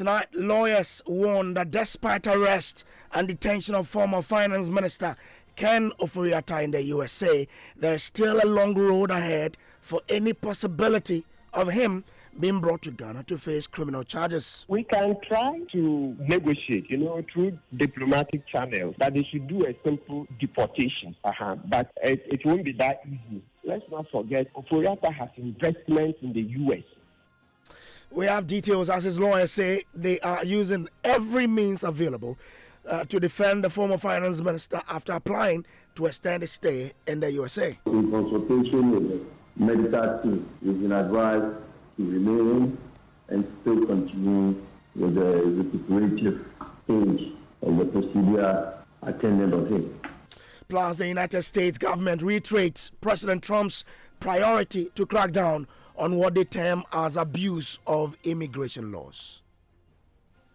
Tonight, lawyers warn that despite arrest and detention of former Finance Minister Ken Ofori-Atta in the USA, there is still a long road ahead for any possibility of him being brought to Ghana to face criminal charges. We can try to negotiate, through diplomatic channels, that they should do a simple deportation. But it won't be that easy. Let's not forget, Ofori-Atta has investments in the US. We have details, as his lawyers say, they are using every means available to defend the former finance minister after applying to extend his stay in the USA. In consultation with the medical team, we've been advised to remain and still continue with the recuperative stage of the procedure attended on him. Plus, the United States government reiterates President Trump's priority to crack down on what they term as abuse of immigration laws.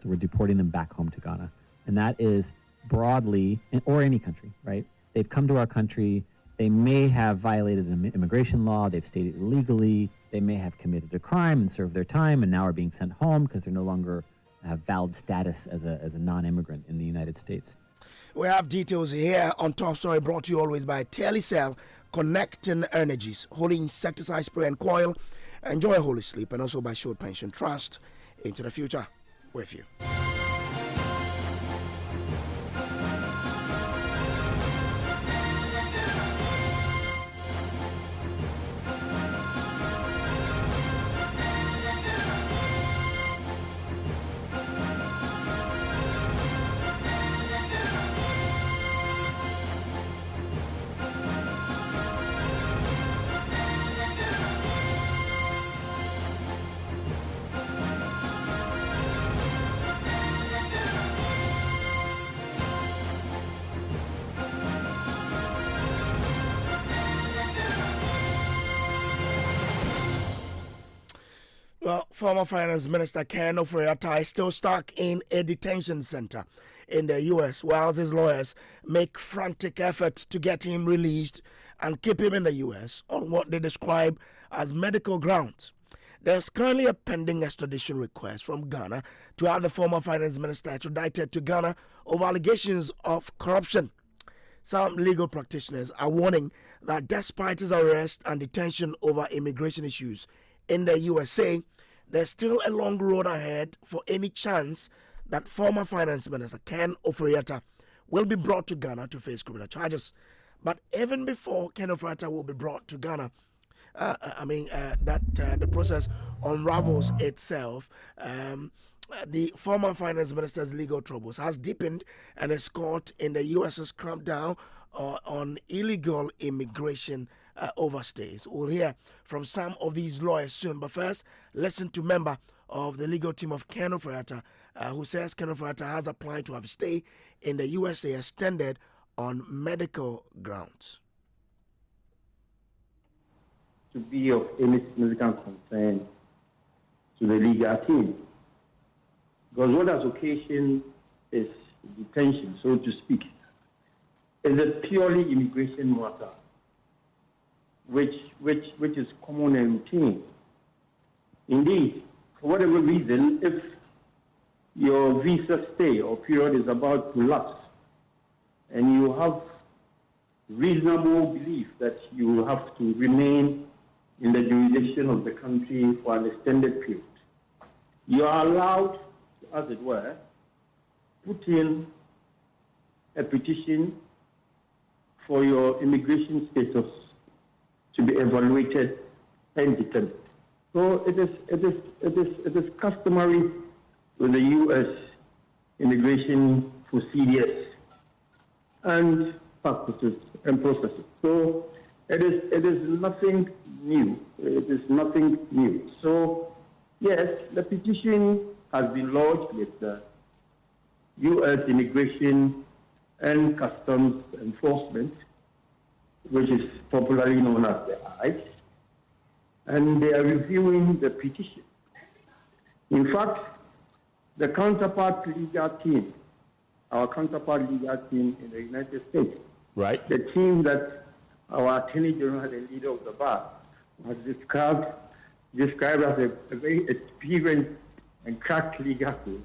So we're deporting them back home to Ghana. And that is broadly, or any country, right? They've come to our country. They may have violated an immigration law. They've stayed illegally. They may have committed a crime and served their time and now are being sent home because they're no longer have valid status as a non-immigrant in the United States. We have details here on Top Story, brought to you always by Telecel, Connecting Energies, Holy Insecticide Spray and Coil. Enjoy Holy Sleep, and also by Short Pension Trust. Into the future with you. Well, former Finance Minister Ken Ofori-Atta is still stuck in a detention center in the U.S., whilst his lawyers make frantic efforts to get him released and keep him in the U.S. on what they describe as medical grounds. There's currently a pending extradition request from Ghana to have the former Finance Minister extradited to Ghana over allegations of corruption. Some legal practitioners are warning that despite his arrest and detention over immigration issues in the USA, there's still a long road ahead for any chance that former Finance Minister Ken Ofori-Atta will be brought to Ghana to face criminal charges. But even before Ken Ofori-Atta will be brought to Ghana, the process unravels itself. The former finance minister's legal troubles has deepened and is caught in the US's crackdown on illegal immigration overstays. We'll hear from some of these lawyers soon, but first, listen to member of the legal team of Ken Ofori-Atta, who says Ken Ofori-Atta has applied to have a stay in the USA extended on medical grounds. To be of any significant concern to the legal team, because what has occasioned is detention, so to speak, is a purely immigration matter, which is common and routine. Indeed, for whatever reason, if your visa stay or period is about to lapse, and you have reasonable belief that you will have to remain in the jurisdiction of the country for an extended period, you are allowed, as it were, put in a petition for your immigration status to be evaluated and determined. So it is customary with the U.S. immigration procedures and practices and processes. So it is nothing new. It is nothing new. So yes, the petition has been lodged with the U.S. Immigration and Customs Enforcement, which is popularly known as the ICE, and they are reviewing the petition. In fact, the counterpart legal team, our counterpart legal team in the United States, right, the team that our Attorney General, the leader of the bar, has described as a very experienced and cracked legal code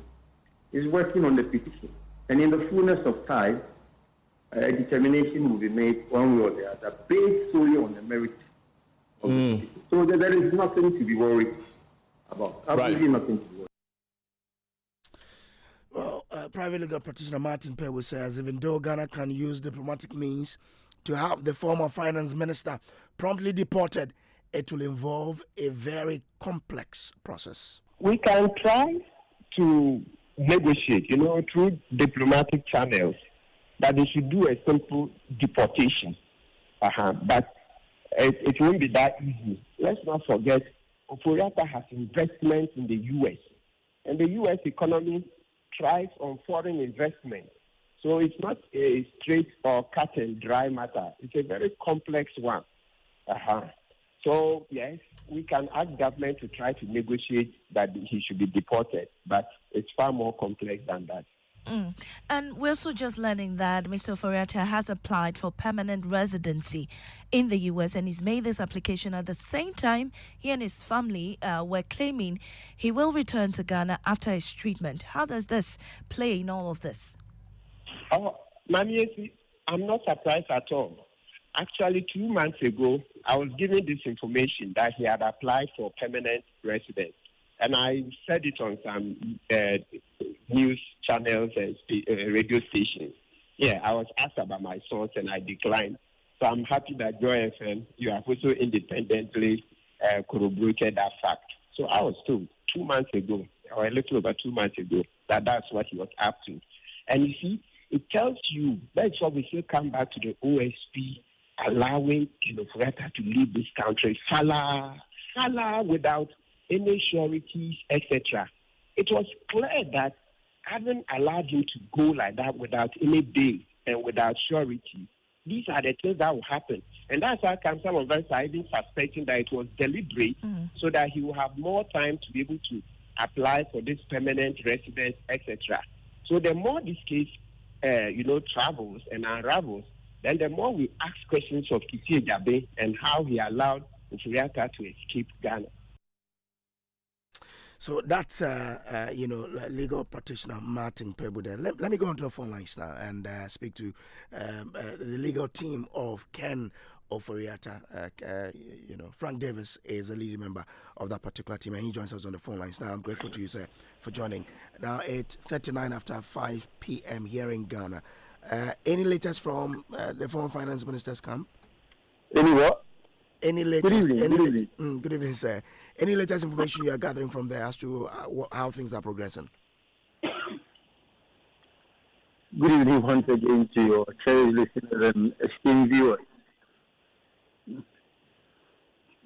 is working on the petition. And in the fullness of time, a determination will be made one way or the other, based solely on the merit of the petition. So there is nothing to be worried about. Absolutely nothing to be worried. Well, private legal practitioner Martin Pebu says even though Ghana can use diplomatic means to have the former finance minister promptly deported, it will involve a very complex process. We can try to negotiate, through diplomatic channels, that they should do a simple deportation. But it won't be that easy. Let's not forget, Ofori-Atta has investments in the U.S. And the U.S. economy thrives on foreign investment. So it's not a straight or cut and dry matter. It's a very complex one. So, yes, we can ask government to try to negotiate that he should be deported, but it's far more complex than that. And we're also just learning that Mr. Ofori-Atta has applied for permanent residency in the U.S. and he's made this application at the same time he and his family were claiming he will return to Ghana after his treatment. How does this play in all of this? Mami, I'm not surprised at all. Actually, 2 months ago, I was given this information that he had applied for permanent residence. And I said it on some news channels and radio stations. Yeah, I was asked about my source and I declined. So I'm happy that Joy FM, you have also independently corroborated that fact. So I was told 2 months ago, or a little over 2 months ago, that that's what he was up to. And you see, it tells you, that's why we still come back to the OSP allowing Ofori-Atta to leave this country, salah without any sureties, etc. It was clear that having allowed him to go like that without any bail and without surety, these are the things that will happen. And that's how come some of us are even suspecting that it was deliberate so that he will have more time to be able to apply for this permanent residence, etc. So the more this case, travels and unravels, then the more we ask questions of Kisi Ejabe and how he allowed Ofori-Atta to escape Ghana. So that's, legal practitioner Martin Pebu there. Let me go on to the phone lines now and speak to the legal team of Ken Ofori-Atta. Frank Davis is a leading member of that particular team, and he joins us on the phone lines now. I'm grateful to you, sir, for joining. Now, 8:39 after 5 p.m. here in Ghana. Any latest from the former finance minister's camp? Any what? Any latest? Good evening. Good evening, sir. Any latest information you are gathering from there as to how things are progressing? Good evening once again to your cherished listeners and esteemed viewers.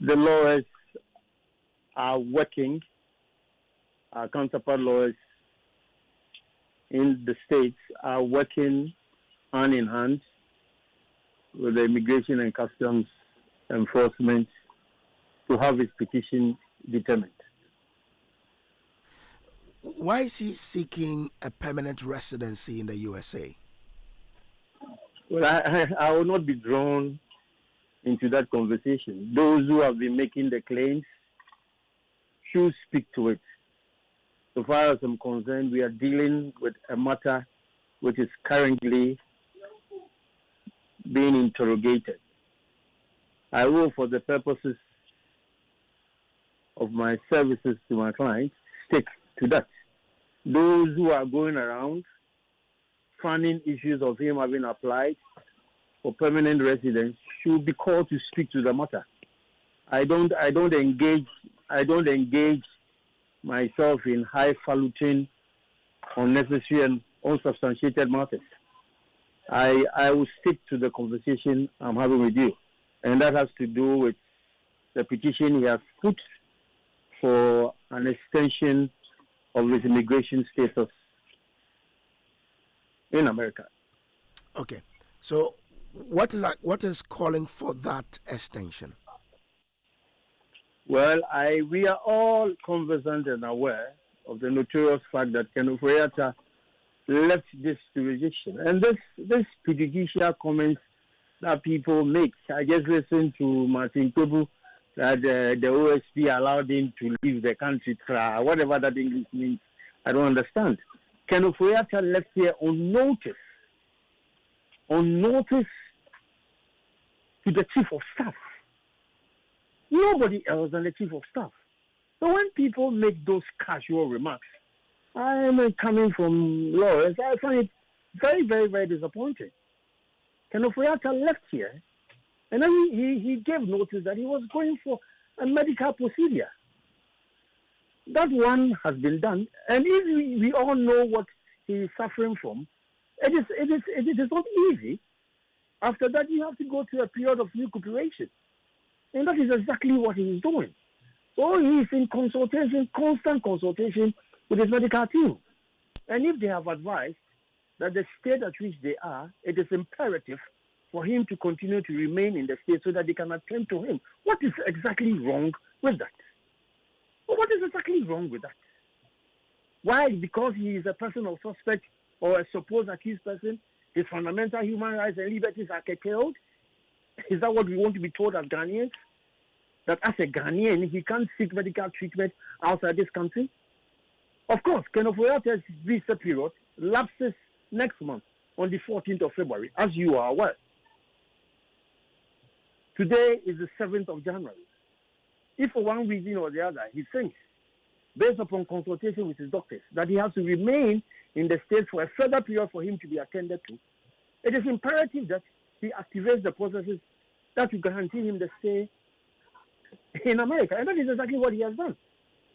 The lawyers are working, our counterpart lawyers in the states are working hand in hand with the Immigration and Customs Enforcement to have his petition determined. Why is he seeking a permanent residency in the USA? Well, I will not be drawn into that conversation. Those who have been making the claims should speak to it. So far as I'm concerned, we are dealing with a matter which is currently being interrogated. I will, for the purposes of my services to my clients, stick to that. Those who are going around fanning issues of him having applied for permanent residence should be called to speak to the matter. I don't engage myself in highfalutin, unnecessary and unsubstantiated matters. I will stick to the conversation I'm having with you, and that has to do with the petition he has put for an extension of his immigration status in America. Okay, so what is calling for that extension? Well, we are all conversant and aware of the notorious fact that Kenneth Ofori-Atta left this jurisdiction. And this prejudicial comments that people make, I just listened to Martin Pebu that the OSP allowed him to leave the country, whatever that English means. I don't understand. Kenneth Ofori-Atta left here on notice to the chief of staff. Nobody else than the chief of staff. So when people make those casual remarks, I am coming from lawyers, I find it very, very, very disappointing. Kenneth Ofori-Atta left here, and then he gave notice that he was going for a medical procedure. That one has been done, and if we all know what he is suffering from, it is not easy. After that, you have to go to a period of recuperation, and that is exactly what he is doing. So he is in consultation, constant consultation with his medical team, and if they have advised that the state at which they are, it is imperative for him to continue to remain in the state so that they can attend to him. What is exactly wrong with that? What is exactly wrong with that? Why? Because he is a person of suspect or a supposed accused person, his fundamental human rights and liberties are curtailed? Is that what we want to be told as Ghanaians? That as a Ghanaian, he can't seek medical treatment outside this country? Of course, Kenneth Ofori-Atta's visa period lapses next month on the 14th of February, as you are aware. Today is the 7th of January. If for one reason or the other he thinks, based upon consultation with his doctors, that he has to remain in the state for a further period for him to be attended to, it is imperative that he activates the processes that will guarantee him the stay in America. And that is exactly what he has done.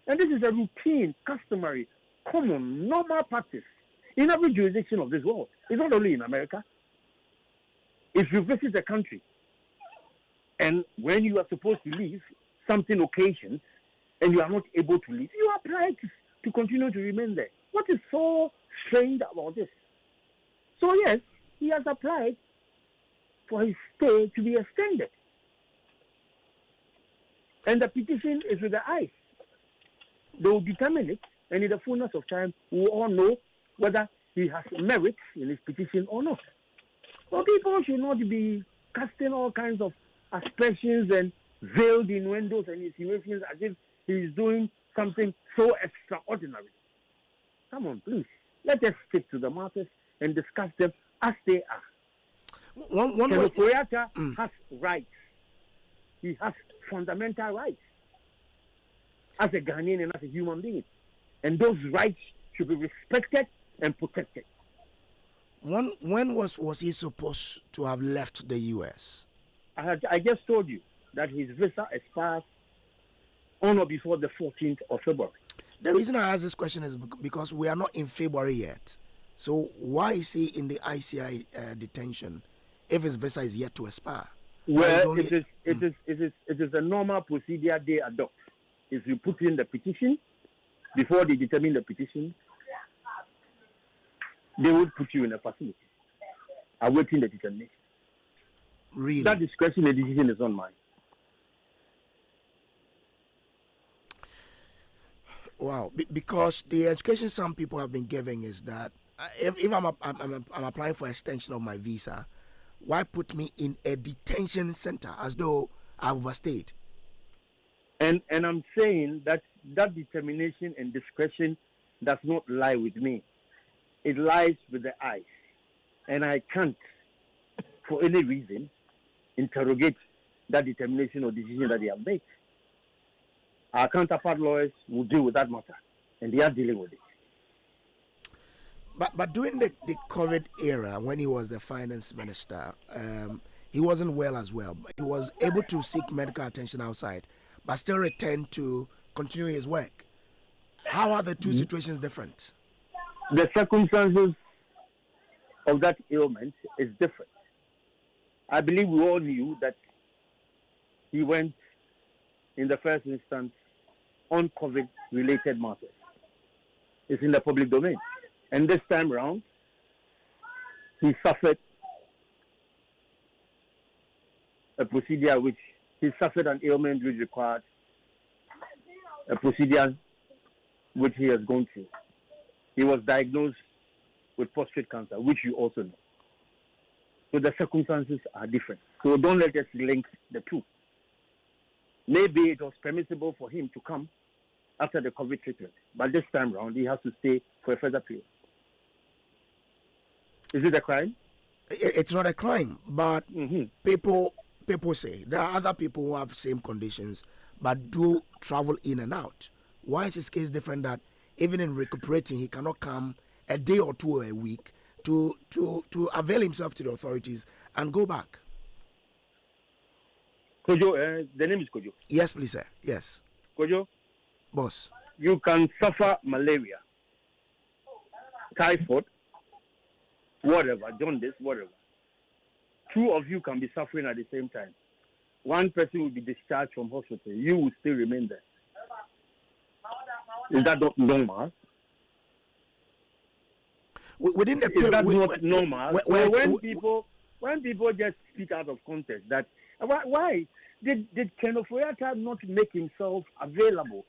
And this is a routine, customary, common, normal practice in every jurisdiction of this world. It's not only in America. If you visit a country and when you are supposed to leave, something occasions and you are not able to leave, you are obliged to continue to remain there. What is so strange about this? So yes, he has applied for his stay to be extended. And the petition is with the ICE. They will determine it, and in the fullness of time, we will all know whether he has merits in his petition or not. So people should not be casting all kinds of aspersions and veiled innuendos and insinuations as if he is doing something so extraordinary. Come on, please. Let us stick to the matters and discuss them as they are. Ofori-Atta has rights. He has fundamental rights as a Ghanaian and as a human being. And those rights should be respected and protected. When was he supposed to have left the U.S.? I just told you that his visa expires on or before the 14th of February. The reason I ask this question is because we are not in February yet. So why is he in the ICI detention if his visa is yet to expire? Well, it is a normal procedure they adopt. If you put in the petition, before they determine the petition, they would put you in a facility awaiting the determination. Really? That discretion, the decision is on mine. Wow, because the education some people have been giving is that if I'm applying for extension of my visa, why put me in a detention center as though I've overstayed? And I'm saying that determination and discretion does not lie with me. It lies with the ICE. And I can't, for any reason, interrogate that determination or decision that they have made. Our counterpart lawyers will deal with that matter, and they are dealing with it. But during the COVID era, when he was the finance minister, he wasn't well as well. He was able to seek medical attention outside, but still returned to continue his work. How are the two situations different? The circumstances of that ailment is different. I believe we all knew that he went in the first instance on COVID-related matters. It's in the public domain. And this time around, he suffered a procedure which he suffered an ailment which required a procedure which he has gone through. He was diagnosed with prostate cancer, which you also know. So the circumstances are different. So don't let us link the two. maybe it was permissible for him to come after the COVID treatment. But this time around, he has to stay for a further period. Is it a crime? It's not a crime, but people say there are other people who have same conditions but do travel in and out. Why is his case different that even in recuperating, he cannot come a day or two a week to avail himself to the authorities and go back? Kojo, the name is Kojo. Yes, please, sir. Yes. Kojo, Boss. you can suffer malaria, typhoid, whatever, jaundice, whatever. Two of you can be suffering at the same time. One person will be discharged from hospital. You will still remain there. Is that not normal? Within the Is that not normal? When people just speak out of context, that why did Kenneth Ofori-Atta not make himself available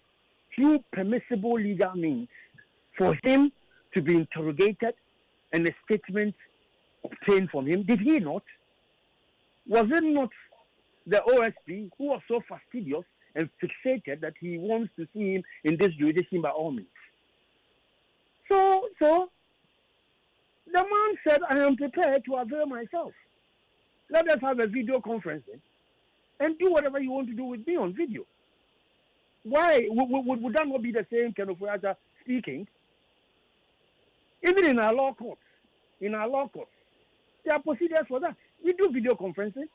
through permissible legal means for him to be interrogated and a statement obtained from him? Did he not? Was it not the OSP who was so fastidious and fixated that he wants to see him in this jurisdiction by all means? So the man said, I am prepared to avail myself. Let us have a video conferencing and do whatever you want to do with me on video. Why? Would that not be the same Kenneth Ofori-Atta speaking? Even in our law courts, there are procedures for that. We do video conferencing.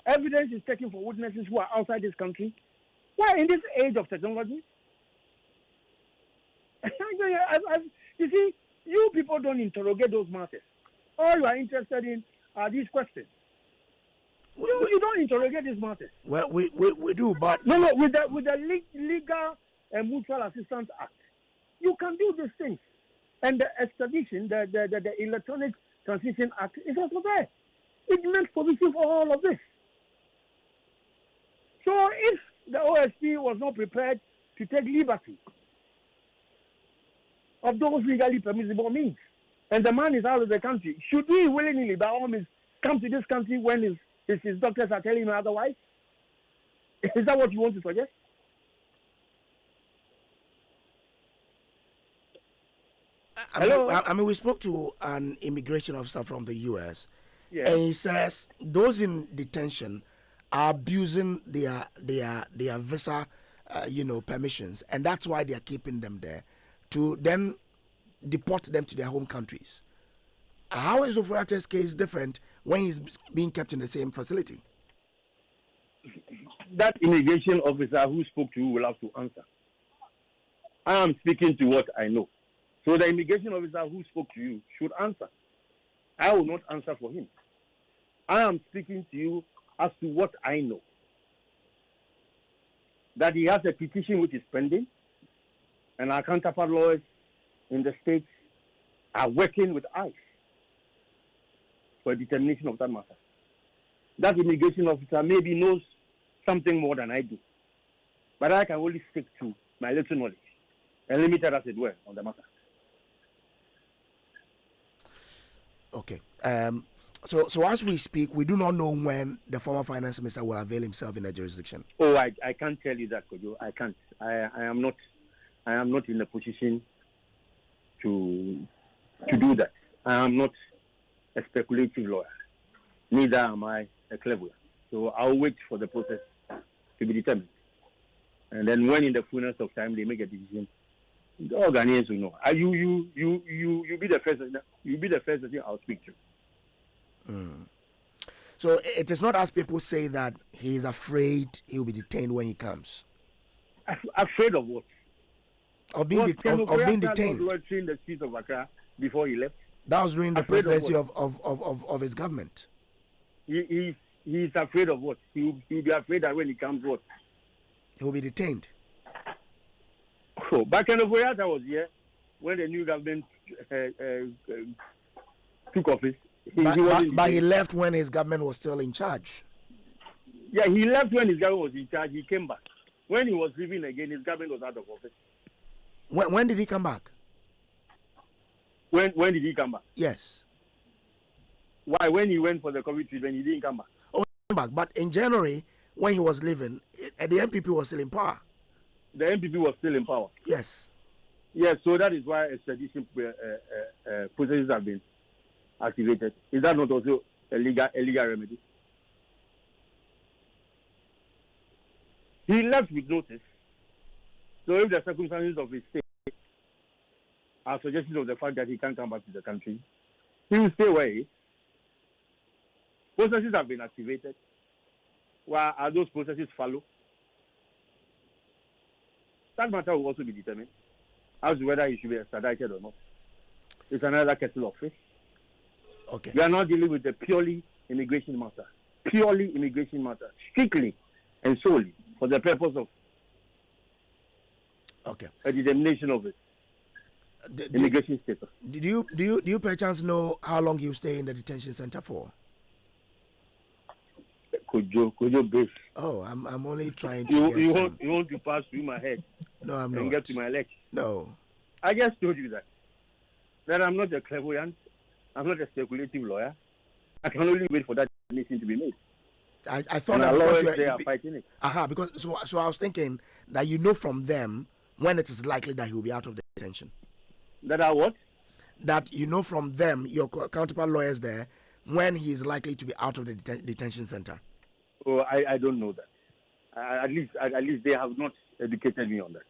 Evidence is taken for witnesses who are outside this country. Why, in this age of technology? You see, you people don't interrogate those matters. All you are interested in are these questions. You don't interrogate these matters. Well, we do, but no. With the Legal and Mutual Assistance Act, you can do these things. And the extradition, the Electronic Transition Act is also there. It makes provision for all of this. So if the OSP was not prepared to take liberty of those legally permissible means, and the man is out of the country, should he willingly, by all means, come to this country when his doctors are telling him otherwise? Is that what you want to suggest? I mean, we spoke to an immigration officer from the U.S. Yeah. And he says those in detention are abusing their visa, permissions, and that's why they are keeping them there to then deport them to their home countries. How is Ofori-Atta's case different when he's being kept in the same facility? That immigration officer who spoke to you will have to answer. I am speaking to what I know. So the immigration officer who spoke to you should answer. I will not answer for him. I am speaking to you as to what I know. That he has a petition which is pending, and our counterpart lawyers in the States are working with ICE for a determination of that matter. That immigration officer maybe knows something more than I do, but I can only stick to my little knowledge, and limited as it were, on the matter. Okay. So as we speak, we do not know when the former finance minister will avail himself in the jurisdiction. Oh, I can't tell you that, Kojo. I can't. I am not in a position to do that. I am not a speculative lawyer. Neither am I a clever one. So I'll wait for the process to be determined. And then when in the fullness of time they make a decision, all Ghanaians will know. You be the first. You be the first person I'll speak to. So it is not as people say that he is afraid he will be detained when he comes. Afraid of what? Of being detained. In the streets of Accra before he left. That was during the presidency of his government. He's afraid of what? He'll be afraid that when he comes, what? He will be detained. So back when Ofori-Atta was here, when the new government took office, but he left when his government was still in charge. Yeah, he left when his government was in charge. He came back. When he was leaving again, his government was out of office. When did he come back? When did he come back? Yes. Why? When he went for the COVID treatment, he didn't come back. Oh, he came back. But in January, when he was leaving, the MPP was still in power. The MPP was still in power. Yes. Yes, so that is why extradition processes have been activated. Is that not also a legal remedy? He left with notice. So if the circumstances of his stay are suggestions of the fact that he can't come back to the country, he will stay where he is. Processes have been activated. Why are those processes follow? That matter will also be determined as to whether he should be extradited or not. It's another kettle of fish. Okay. We are not dealing with a purely immigration matter. Purely immigration matter. Strictly and solely for the purpose of a determination of it. Immigration status. Do you perchance know how long you stay in the detention center for? Kojo base. Oh, I'm only trying to you want to pass through my head. No, I'm not. And get to my leg. No. I just told you that I'm not a clairvoyant. I'm not a speculative lawyer. I can only wait for that decision to be made. I thought that because they are fighting it. Because so I was thinking that you know from them when it is likely that he will be out of detention. That are what? That you know from them, your counterpart lawyers there, when he is likely to be out of the detention center. Oh, I don't know that. At least they have not educated me on that.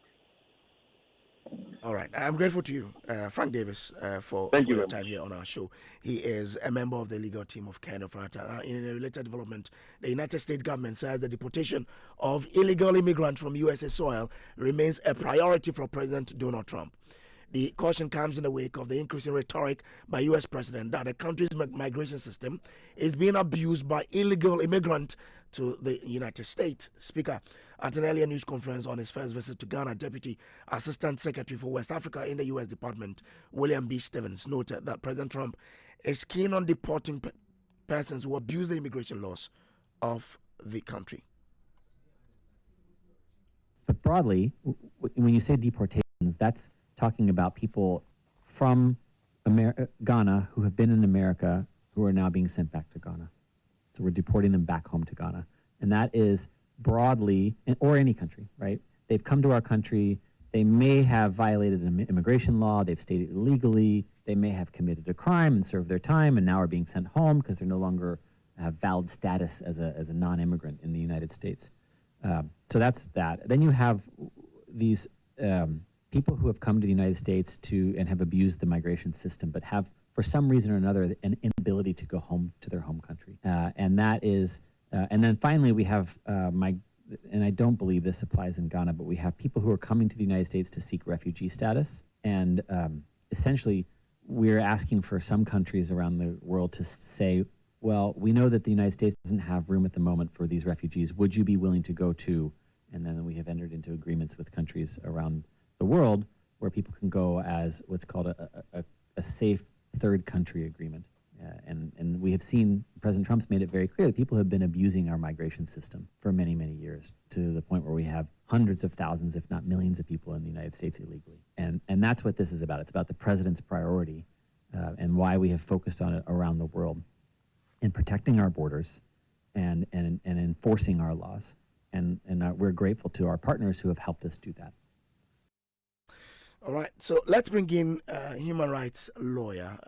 All right. I'm grateful to you, Frank Davis, for your time here on our show. He is a member of the legal team of Kenneth. In a related development, the United States government says the deportation of illegal immigrants from USA soil remains a priority for President Donald Trump. The caution comes in the wake of the increasing rhetoric by U.S. President that the country's migration system is being abused by illegal immigrants to the United States. Speaker, at an earlier news conference on his first visit to Ghana, Deputy Assistant Secretary for West Africa in the U.S. Department, William B. Stevens, noted that President Trump is keen on deporting persons who abuse the immigration laws of the country. But broadly, when you say deportations, that's talking about people from Ghana who have been in America who are now being sent back to Ghana. So we're deporting them back home to Ghana. And that is broadly, or any country, right? They've come to our country. They may have violated an immigration law. They've stayed illegally. They may have committed a crime and served their time and now are being sent home because they're no longer have valid status as a non-immigrant in the United States. So that's that. Then you have these people who have come to the United States and have abused the migration system, but have, for some reason or another, an inability to go home to their home country. And that is, and then finally we have, and I don't believe this applies in Ghana, but we have people who are coming to the United States to seek refugee status. And essentially, we're asking for some countries around the world to say, well, we know that the United States doesn't have room at the moment for these refugees. Would you be willing to go to? And then we have entered into agreements with countries around the world where people can go as what's called a safe third country agreement. And we have seen, President Trump's made it very clear that people have been abusing our migration system for many, many years, to the point where we have hundreds of thousands, if not millions of people in the United States illegally. And that's what this is about. It's about the president's priority and why we have focused on it around the world in protecting our borders and enforcing our laws. And we're grateful to our partners who have helped us do that. All right, so let's bring in human rights lawyer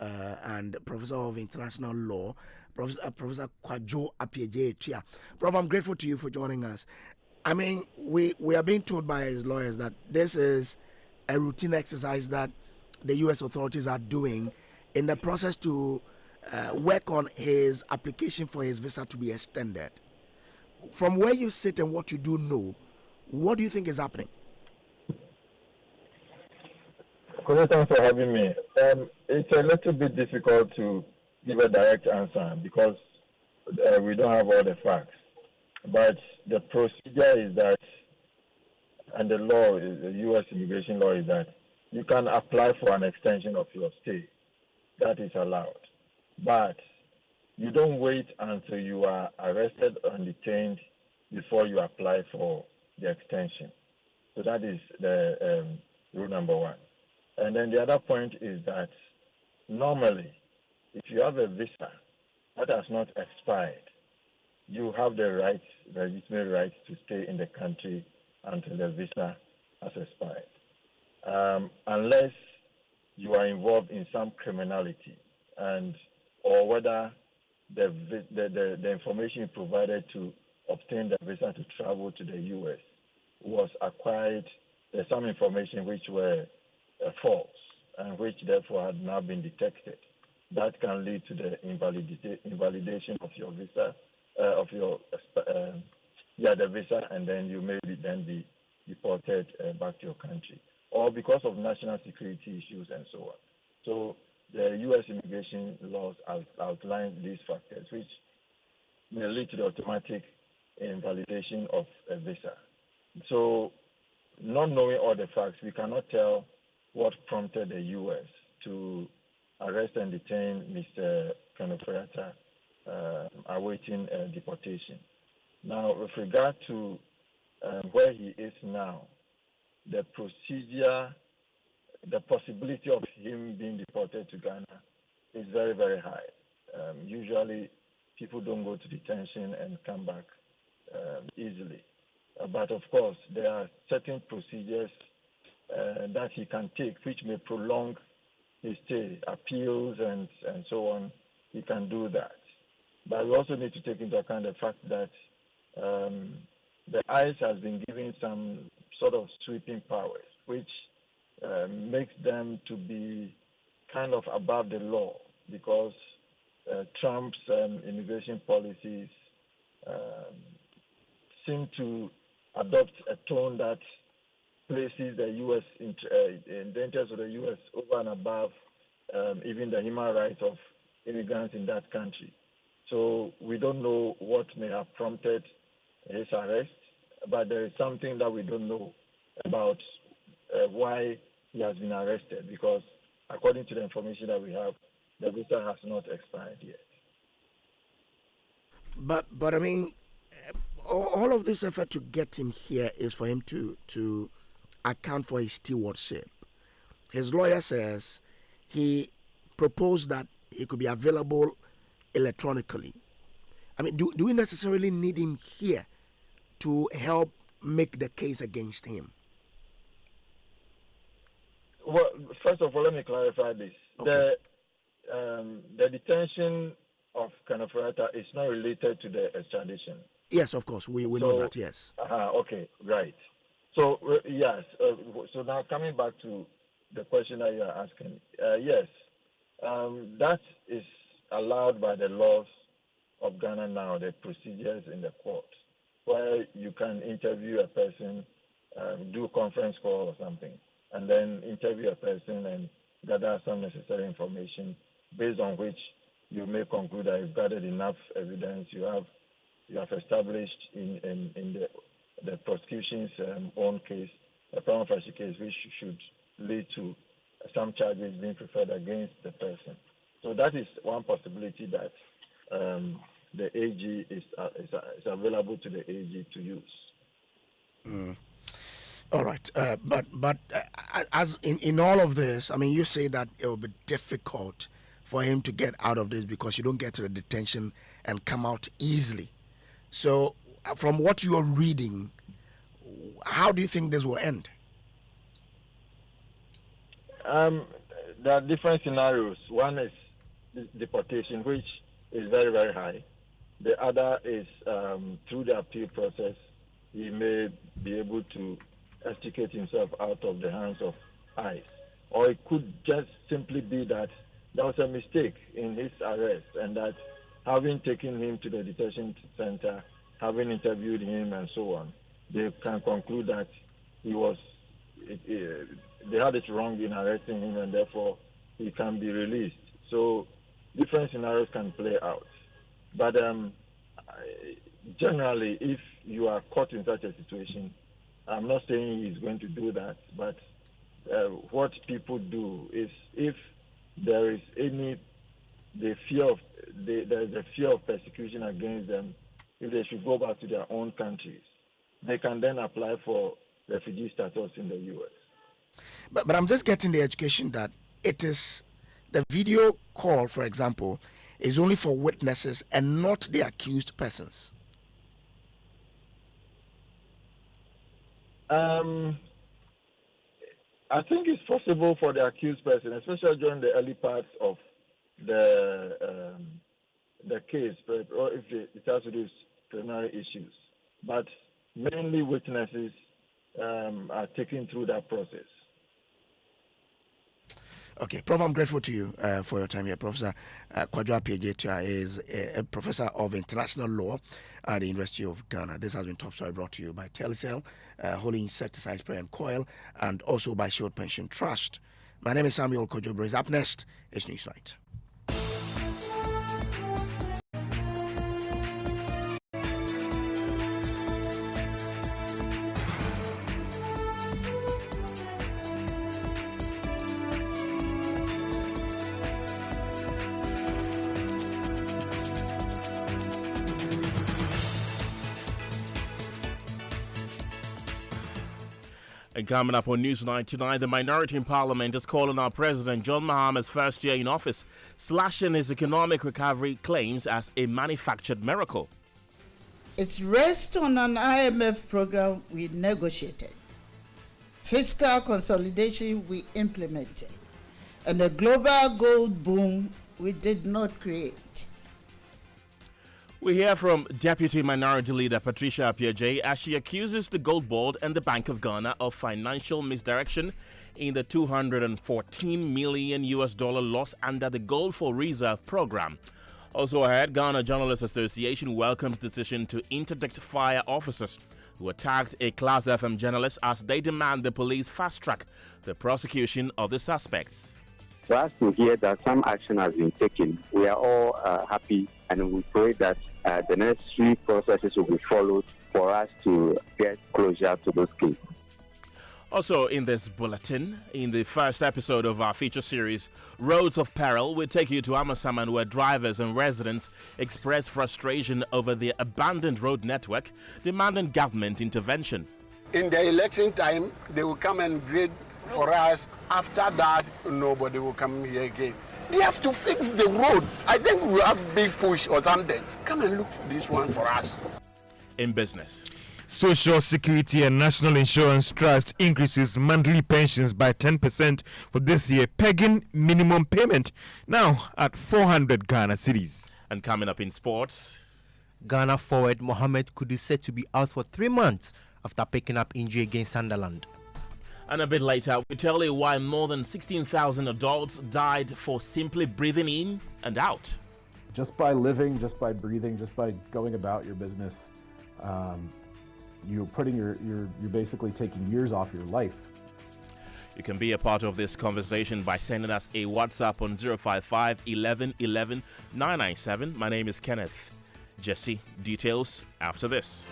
and professor of international law, Professor Kojo Appiagyei. Prof, I'm grateful to you for joining us. I mean, we are being told by his lawyers that this is a routine exercise that the U.S. authorities are doing in the process to work on his application for his visa to be extended. From where you sit and what you do know, what do you think is happening? Thanks for having me. It's a little bit difficult to give a direct answer because we don't have all the facts. But the procedure is that, and the law, the U.S. immigration law is that you can apply for an extension of your stay. That is allowed. But you don't wait until you are arrested and detained before you apply for the extension. So that is the rule number one. And then the other point is that normally, if you have a visa that has not expired you have the right, the legitimate right to stay in the country until the visa has expired. Unless you are involved in some criminality, and or whether the information you provided to obtain the visa to travel to the U.S. was acquired. There's some information which were false and which therefore had now been detected. That can lead to the invalidation of your visa, the visa, and then you may be deported back to your country, or because of national security issues and so on. So the U.S. immigration laws outline these factors, which may lead to the automatic invalidation of a visa. So, not knowing all the facts, we cannot tell what prompted the U.S. to arrest and detain Mr. Kenneth awaiting deportation. Now, with regard to where he is now, the procedure, the possibility of him being deported to Ghana is very, very high. Usually, people don't go to detention and come back easily. But of course, there are certain procedures that he can take which may prolong his stay, appeals and so on. He can do that. But we also need to take into account the fact that the ICE has been given some sort of sweeping powers, which makes them to be kind of above the law, because Trump's immigration policies seem to adopt a tone that places the U.S. in the interest of the U.S. over and above even the human rights of immigrants in that country. So we don't know what may have prompted his arrest, but there is something that we don't know about why he has been arrested, because according to the information that we have, the visa has not expired yet. But I mean, all of this effort to get him here is for him to account for his stewardship. His lawyer says he proposed that he could be available electronically. I mean, do we necessarily need him here to help make the case against him? Well, first of all, let me clarify this. Okay. The detention of Kenneth is not related to the extradition. Yes, of course. We know that, yes. Okay, right. So, yes. So now coming back to the question that you are asking, yes, that is allowed by the laws of Ghana now, the procedures in the court, where you can interview a person, do a conference call or something, and then interview a person and gather some necessary information based on which you may conclude that you've gathered enough evidence, you have established in the prosecution's own case, a prima facie case, which should lead to some charges being preferred against the person. So that is one possibility that the AG is available to the AG to use. Mm. All right, but as in all of this, I mean, you say that it will be difficult for him to get out of this because you don't get to the detention and come out easily. So, from what you are reading, how do you think this will end? There are different scenarios. One is deportation, which is very, very high. The other is through the appeal process, he may be able to extricate himself out of the hands of ICE. Or it could just simply be that there was a mistake in his arrest, and that having taken him to the detention center, having interviewed him and so on, they can conclude that they had it wrong in arresting him, and therefore he can be released. So different scenarios can play out. But generally, if you are caught in such a situation, I'm not saying he's going to do that, but what people do is, if there is there's a fear of persecution against them, if they should go back to their own countries, they can then apply for refugee status in the U.S. But I'm just getting the education that it is the video call, for example, is only for witnesses and not the accused persons? I think it's possible for the accused person, especially during the early parts of the case, or if it has to do with preliminary issues. But mainly witnesses are taken through that process. Okay, Prof, I'm grateful to you for your time here. Professor Kojo Appiah is a professor of international law at the University of Ghana. This has been Top Story brought to you by Telecel, Holy Insecticide Spray and Coil, and also by Shield Pension Trust. My name is Samuel Kojo. Up next is Newsnight. And coming up on Newsnight tonight, the minority in Parliament is calling out President John Mahama's first year in office, slashing his economic recovery claims as a manufactured miracle. It's rests on an IMF program we negotiated, fiscal consolidation we implemented, and a global gold boom we did not create. We hear from Deputy Minority Leader Patricia Appiah as she accuses the Gold Board and the Bank of Ghana of financial misdirection in the $214 million loss under the Gold for Reserve program. Also ahead, Ghana Journalists Association welcomes decision to interdict fire officers who attacked a Class FM journalist as they demand the police fast-track the prosecution of the suspects. For us to hear that some action has been taken, we are all happy, and we pray that the necessary processes will be followed for us to get closure to those cases. Also in this bulletin, in the first episode of our feature series, Roads of Peril, we take you to Amasaman, where drivers and residents express frustration over the abandoned road network, demanding government intervention. In the election time, they will come and grade for us. After that, nobody will come here again. They have to fix the road. I think we'll have big push or something. Come and look for this one for us. In business, Social Security and National Insurance Trust increases monthly pensions by 10% for this year, pegging minimum payment now at 400 Ghana cedis. And coming up in sports, Ghana forward Mohamed Kudus said to be out for 3 months after picking up injury against Sunderland. And a bit later, we tell you why more than 16,000 adults died for simply breathing in and out. Just by living, just by breathing, just by going about your business, you're basically taking years off your life. You can be a part of this conversation by sending us a WhatsApp on 055 11 11 997. My name is Kenneth. Gyasi, details after this.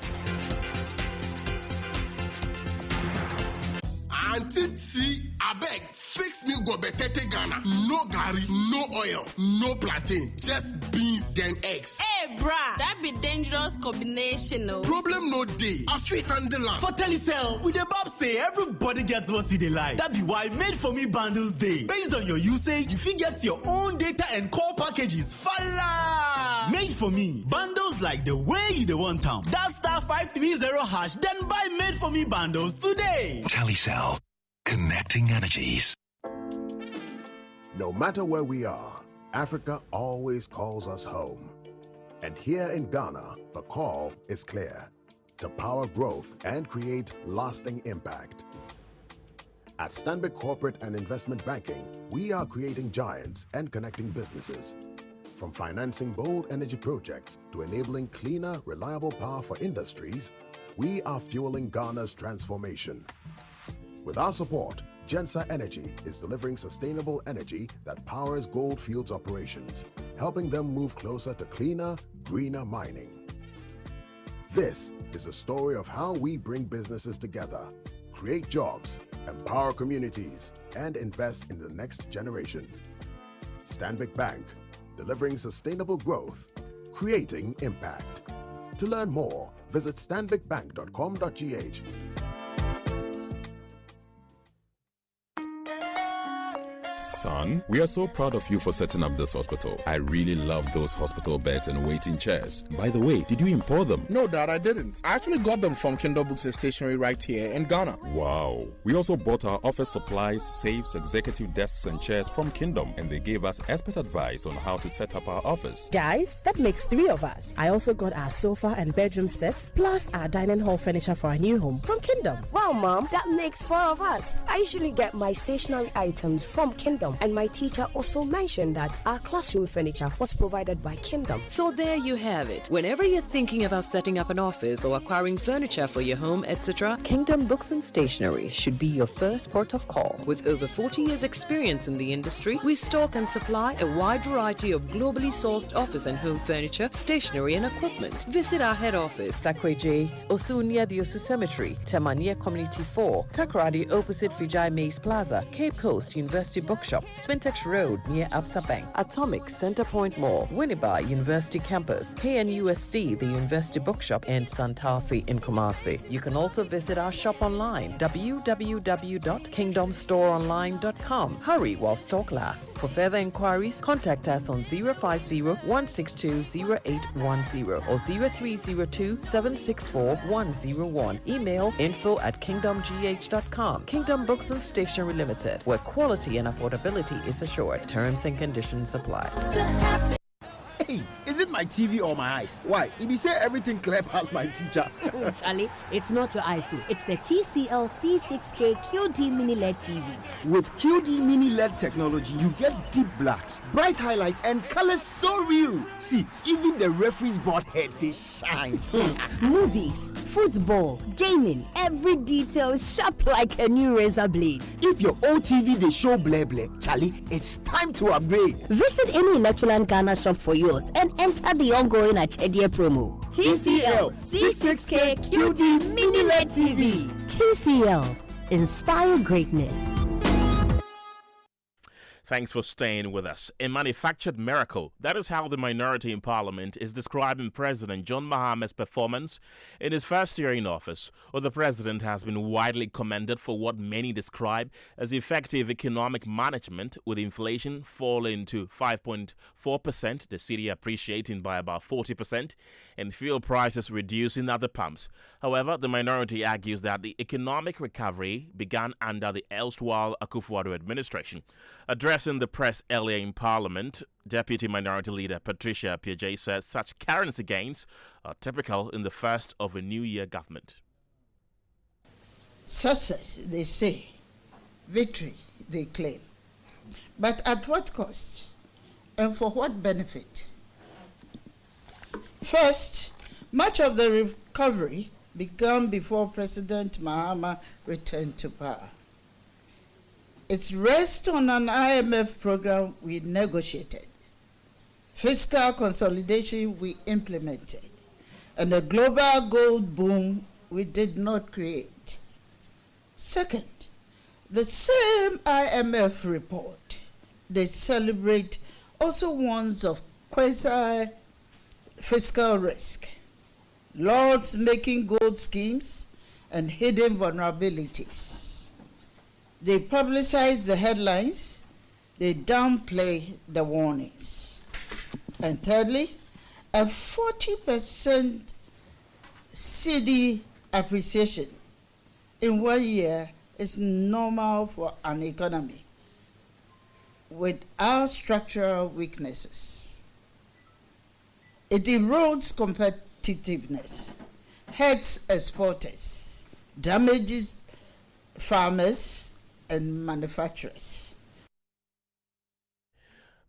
Auntie T, I beg, fix me go betete Ghana. No gari, no oil, no plantain, just beans then eggs. Hey, brah, that be dangerous combination, no? Problem no day. I feel handle am. For Telecel, with the Bob say everybody gets what they like. That be why Made For Me bundles day. Based on your usage, if you get your own data and call packages, falla! Made For Me bundles like the way you the want town. That *530# then buy Made For Me bundles today. Telecel, connecting energies. No matter where we are, Africa always calls us home. And here in Ghana, the call is clear: to power growth and create lasting impact. At Stanbic Corporate and Investment Banking, we are creating giants and connecting businesses. From financing bold energy projects to enabling cleaner, reliable power for industries, we are fueling Ghana's transformation. With our support, Gensa Energy is delivering sustainable energy that powers Goldfields operations, helping them move closer to cleaner, greener mining. This is a story of how we bring businesses together, create jobs, empower communities, and invest in the next generation. Stanbic Bank, delivering sustainable growth, creating impact. To learn more, visit stanbicbank.com.gh. Son, we are so proud of you for setting up this hospital. I really love those hospital beds and waiting chairs. By the way, did you import them? No, Dad, I didn't. I actually got them from Kingdom Books and Stationery right here in Ghana. Wow. We also bought our office supplies, safes, executive desks and chairs from Kingdom, and they gave us expert advice on how to set up our office. Guys, that makes 3 of us. I also got our sofa and bedroom sets, plus our dining hall furniture for our new home from Kingdom. Wow, Mom, that makes 4 of us. I usually get my stationery items from Kingdom, and my teacher also mentioned that our classroom furniture was provided by Kingdom. So there you have it. Whenever you're thinking about setting up an office or acquiring furniture for your home, etc., Kingdom Books and Stationery should be your first port of call. With over 40 years experience in the industry, we stock and supply a wide variety of globally sourced office and home furniture, stationery and equipment. Visit our head office, Takweje, Osu near the Osu Cemetery, Tema near Community 4, Takoradi opposite Vijay Mays Plaza, Cape Coast University Bookshop, Spintex Road near Absa Bank, Atomic Center Point Mall, Winneba University Campus, KNUST, the University Bookshop, and Santasi in Kumasi. You can also visit our shop online, www.kingdomstoreonline.com. Hurry while stock lasts. For further inquiries, contact us on 050-162-0810 or 0302-764-101. Email info@kingdomgh.com. Kingdom Books and Stationery Limited, where quality and affordability is assured. Terms and conditions apply. Hey, is it my TV or my eyes? Why? If you say everything clear past my future. Charlie, it's not your eyes, it's the TCL C6K QD Mini LED TV. With QD Mini LED technology, you get deep blacks, bright highlights, and colors so real. See, even the referee's board head, they shine. Movies, football, gaming, every detail sharp like a new razor blade. If your old TV they show bleh bleh, Charlie, it's time to upgrade. Visit any Electroland Ghana shop for yours and enter the ongoing Achedia promo. TCL C6K QD Mini LED TV. TCL, inspire greatness. Thanks for staying with us. A manufactured miracle. That is how the minority in Parliament is describing President John Maham's performance in his first year in office. Well, the president has been widely commended for what many describe as effective economic management, with inflation falling to 5.4%, the cedi appreciating by about 40%, and fuel prices reducing at the pumps. However, the minority argues that the economic recovery began under the erstwhile Akufo-Addo administration. Addressing the press earlier in Parliament, Deputy Minority Leader Patricia Appiah-Jay says such currency gains are typical in the first of a new year government. Success, they say. Victory, they claim. But at what cost? And for what benefit? First, much of the recovery began before President Mahama returned to power. It's rests on an IMF program we negotiated, fiscal consolidation we implemented, and a global gold boom we did not create. Second, the same IMF report they celebrate also warns of quasi-fiscal risk, loss-making gold schemes, and hidden vulnerabilities. They publicize the headlines, they downplay the warnings. And thirdly, a 40% cedi appreciation in 1 year is normal for an economy with our structural weaknesses. It erodes competitiveness, hurts exporters, damages farmers and manufacturers.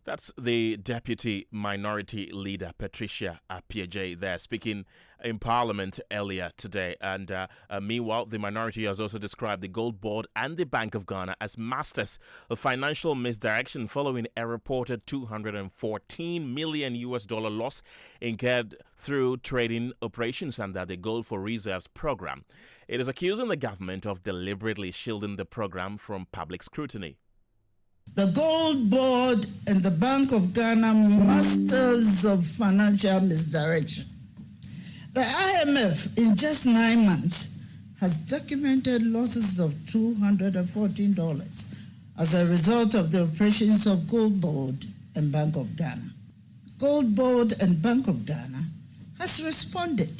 That's the Deputy Minority Leader Patricia Appiah-Jay there, speaking in Parliament earlier today. And meanwhile, the minority has also described the Gold Board and the Bank of Ghana as masters of financial misdirection following a reported $214 million loss incurred through trading operations under the Gold for Reserves program. It is accusing the government of deliberately shielding the program from public scrutiny. The Gold Board and the Bank of Ghana, masters of financial misdirection. The IMF, in just 9 months, has documented losses of $214 as a result of the operations of Gold Board and Bank of Ghana. Gold Board and Bank of Ghana has responded.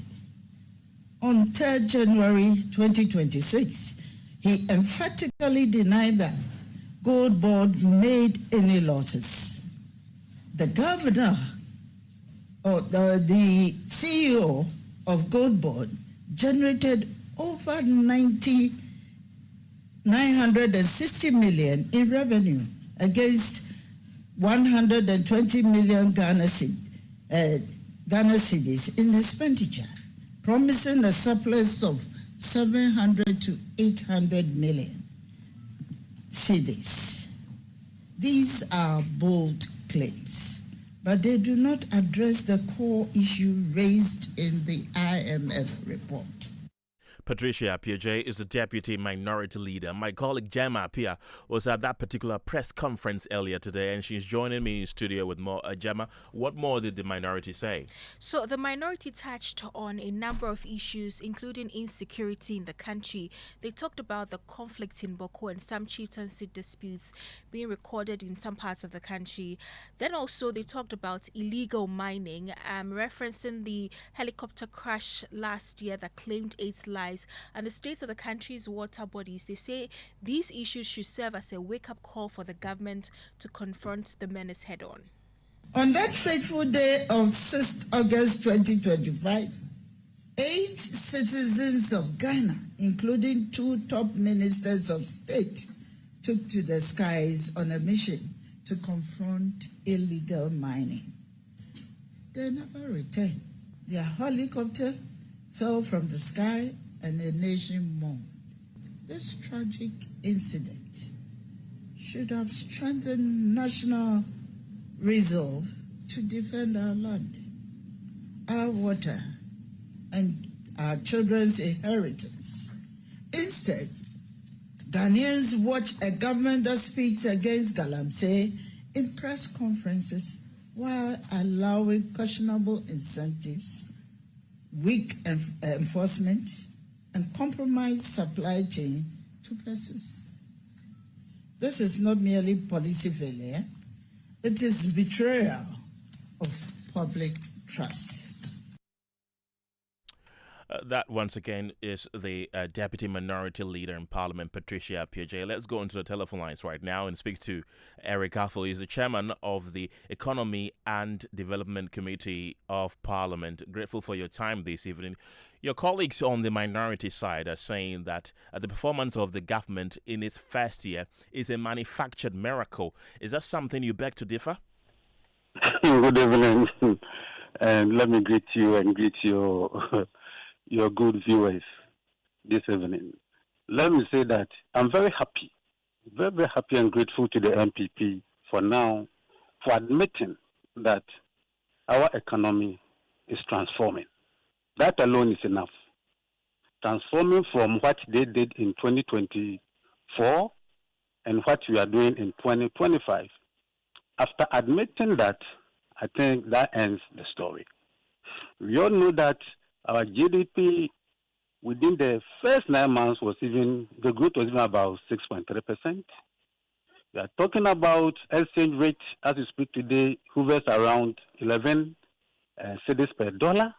On 3rd January 2026, he emphatically denied that Gold Board made any losses. The governor or the CEO of Gold Board generated over 960 million in revenue against 120 million Ghana cedis in expenditure, promising a surplus of 700 to 800 million cedis. These are bold claims, but they do not address the core issue raised in the IMF report. Patricia Appiah is the Deputy Minority Leader. My colleague Gemma Appiah was at that particular press conference earlier today, and she's joining me in studio with more. Gemma, what more did the minority say? So the minority touched on a number of issues, including insecurity in the country. They talked about the conflict in Boko and some chieftaincy disputes being recorded in some parts of the country. Then also they talked about illegal mining, referencing the helicopter crash last year that claimed 8 lives. And the state of the country's water bodies. They say these issues should serve as a wake-up call for the government to confront the menace head-on. On that fateful day of 6th August 2025, 8 citizens of Ghana, including 2 top ministers of state, took to the skies on a mission to confront illegal mining. They never returned. Their helicopter fell from the sky and a nation mourned. This tragic incident should have strengthened national resolve to defend our land, our water, and our children's inheritance. Instead, Ghanaians watch a government that speaks against Galamsey in press conferences while allowing questionable incentives, weak enforcement, and compromised supply chain to persist. This is not merely policy failure, it is betrayal of public trust. That, once again, is the Deputy Minority Leader in Parliament, Patricia Appiah. Let's go into the telephone lines right now and speak to Eric Affle. He's the Chairman of the Economy and Development Committee of Parliament. Grateful for your time this evening. Your colleagues on the minority side are saying that the performance of the government in its first year is a manufactured miracle. Is that something you beg to differ? Good evening, and let me greet you and greet your good viewers this evening. Let me say that I'm very happy and grateful to the MPP for admitting that our economy is transforming. That alone is enough. Transforming from what they did in 2024 and what we are doing in 2025. After admitting that, I think that ends the story. We all know that our GDP within the first 9 months the growth was even about 6.3%. We are talking about exchange rate as we speak today, hovers around 11 cedis per dollar,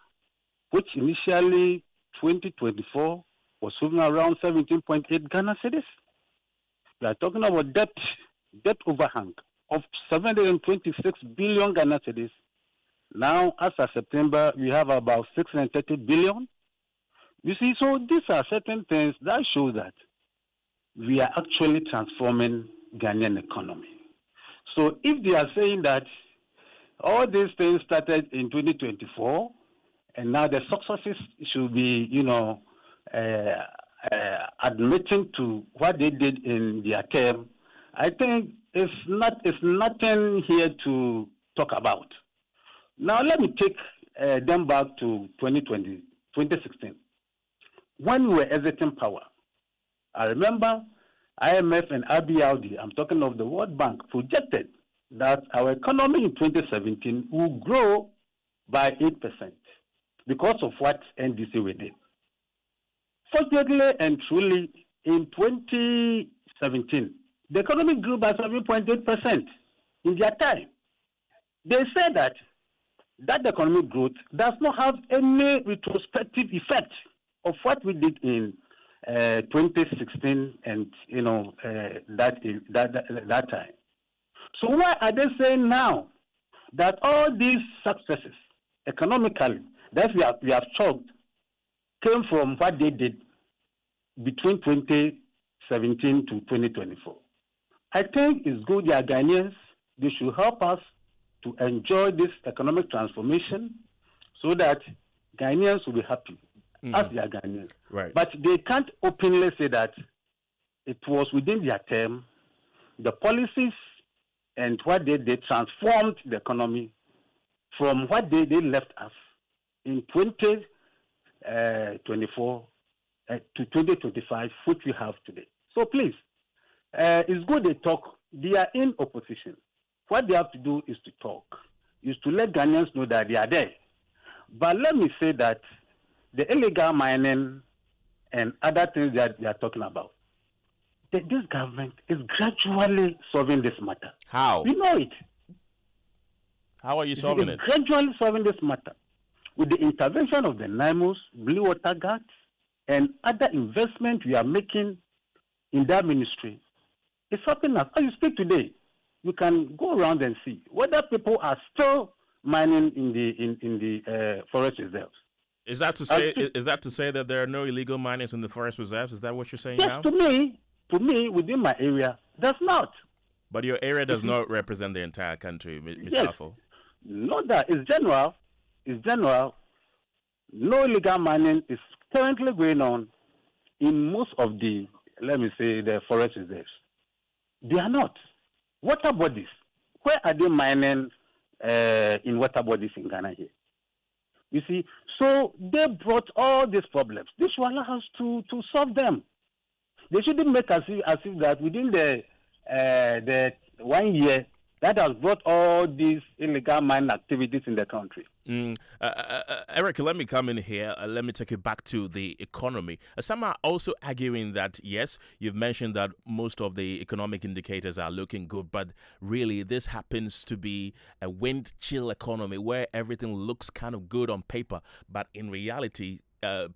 which initially 2024 was hovering around 17.8 Ghana cedis. We are talking about debt overhang of 726 billion Ghana cedis. Now, as of September, we have about 630 billion. You see, so these are certain things that show that we are actually transforming Ghanaian economy. So if they are saying that all these things started in 2024, and now the successes should be, admitting to what they did in their term, I think it's nothing here to talk about. Now, let me take them back to 2016, when we were exiting power. I remember IMF and RBLD, I'm talking of the World Bank, projected that our economy in 2017 will grow by 8% because of what NDC we did. Fortunately and truly, in 2017, The economy grew by 7.8% in their time. They said that economic growth does not have any retrospective effect of what we did in 2016 and that time. So why are they saying now that all these successes economically that we have chalked came from what they did between 2017 to 2024? I think it's good they are Ghanaians. They should help us to enjoy this economic transformation so that Ghanaians will be happy as they are Ghanaians. Right. But they can't openly say that it was within their term, the policies and what they transformed the economy from what they left us in 2024 to 2025, which we have today. So please, it's good they talk. They are in opposition. What they have to do is to talk, is to let Ghanaians know that they are there. But let me say that the illegal mining and other things that they are talking about, this government is gradually solving this matter. How? We know it. How are you solving it? Gradually solving this matter with the intervention of the NIMOS, Blue Water Guards, and other investment we are making in that ministry. It's helping us. As you speak today, you can go around and see whether people are still mining in the forest reserves. Is that to say that there are no illegal miners in the forest reserves? Is that what you're saying yes, now? To me, within my area, there's not. But your area does not represent the entire country, Mr. Yes. Afo. Not that. It's general. No illegal mining is currently going on in most of the, let me say, the forest reserves. They are not. Water bodies. Where are they mining in water bodies in Ghana here? You see, so they brought all these problems. This will allow us to solve them. They shouldn't make us as if that within the 1 year that has brought all these illegal mining activities in the country. Eric, let me come in here. Let me take you back to the economy. Some are also arguing that, yes, you've mentioned that most of the economic indicators are looking good, but really this happens to be a wind chill economy where everything looks kind of good on paper, but in reality,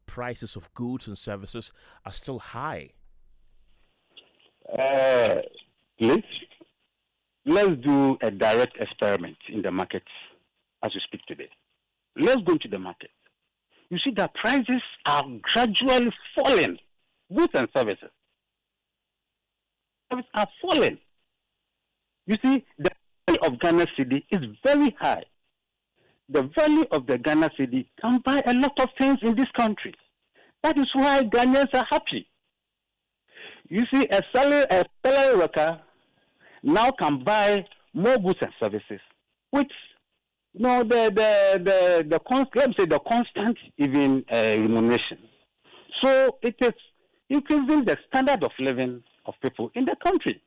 prices of goods and services are still high. Let's do a direct experiment in the markets as we speak today. Let's go into the market. You see that prices are gradually falling. Goods and services. Services are falling. You see, the value of Ghana cedi is very high. The value of the Ghana cedi can buy a lot of things in this country. That is why Ghanaians are happy. You see, a salary worker now can buy more goods and services, which the constant even remuneration. So it is increasing the standard of living of people in the country.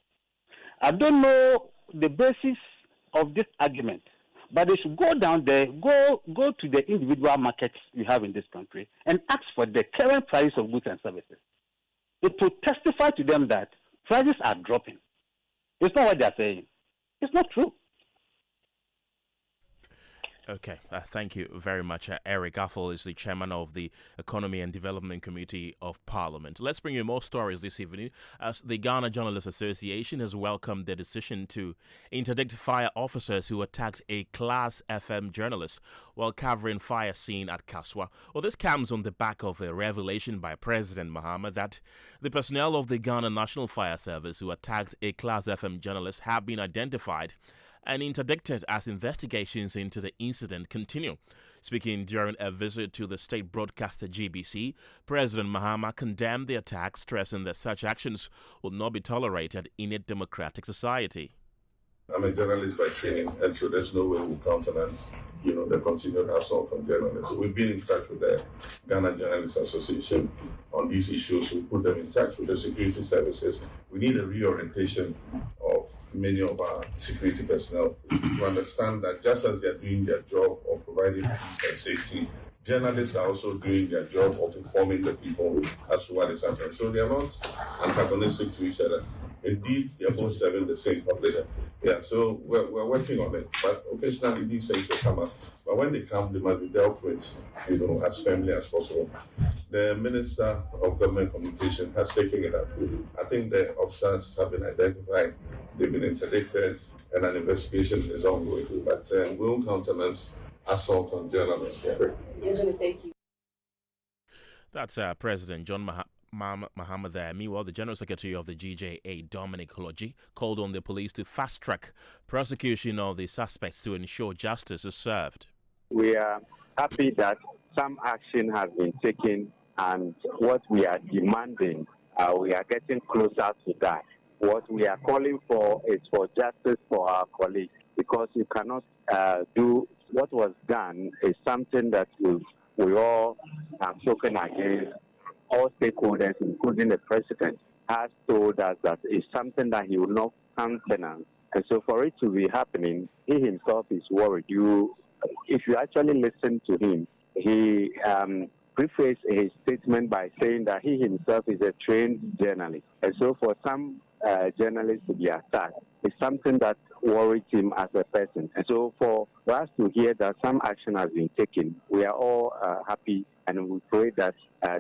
I don't know the basis of this argument, but they should go down there, go to the individual markets we have in this country and ask for the current price of goods and services. It will testify to them that prices are dropping. It's not what they're saying. It's not true. Okay, thank you very much. Eric Affle is the chairman of the Economy and Development Committee of Parliament. Let's bring you more stories this evening as the Ghana Journalists Association has welcomed the decision to interdict fire officers who attacked a Class FM journalist while covering fire scene at Kaswa. Well, this comes on the back of a revelation by President Mahama that the personnel of the Ghana National Fire Service who attacked a Class FM journalist have been identified and interdicted as investigations into the incident continue. Speaking during a visit to the state broadcaster GBC, President Mahama condemned the attack, stressing that such actions will not be tolerated in a democratic society. I'm a journalist by training, and so there's no way we countenance, the continued assault on journalists. So we've been in touch with the Ghana Journalists Association on these issues. We put them in touch with the security services. We need a reorientation of many of our security personnel to understand that just as they're doing their job of providing peace and safety, journalists are also doing their job of informing the people as to what is happening. So they are not antagonistic to each other. indeed they're both serving the same public. Yeah, so we're working on it. But occasionally these things will come up. But when they come, they must be dealt with, as firmly as possible. The Minister of Government Communication has taken it up. I think the officers have been identified, they've been interdicted, and an investigation is ongoing. But we won't countenance assault on journalists. Thank you. That's President John Mahama there. Meanwhile, the General Secretary of the GJA, Dominic Hology, called on the police to fast-track prosecution of the suspects to ensure justice is served. We are happy that some action has been taken, and what we are demanding, we are getting closer to that. What we are calling for is for justice for our colleagues, because you cannot do what was done is something that we all have spoken against. All stakeholders, including the president, has told us that it's something that he will not countenance. And so for it to be happening, he himself is worried. If you actually listen to him, he prefaced his statement by saying that he himself is a trained journalist. And so for some journalists to be attacked is something that worries him as a person. And so for us to hear that some action has been taken, we are all happy, and we pray that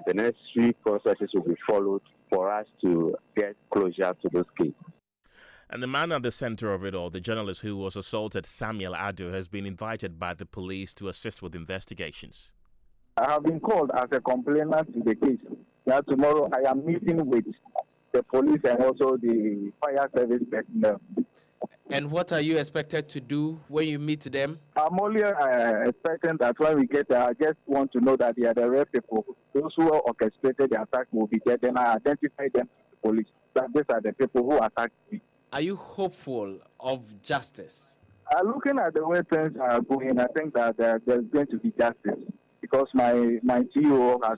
the necessary processes will be followed for us to get closure to this case. And the man at the center of it all, the journalist who was assaulted, Samuel Ado, has been invited by the police to assist with investigations. I have been called as a complainant to the case. Now tomorrow I am meeting with the police and also the fire service personnel. And what are you expected to do when you meet them? I'm only expecting that when we get there, I just want to know that they are the real people. Those who orchestrated the attack will be there. Then I identify them to the police. That these are the people who attacked me. Are you hopeful of justice? Looking at the way things are going, I think that there's going to be justice, because my CEO has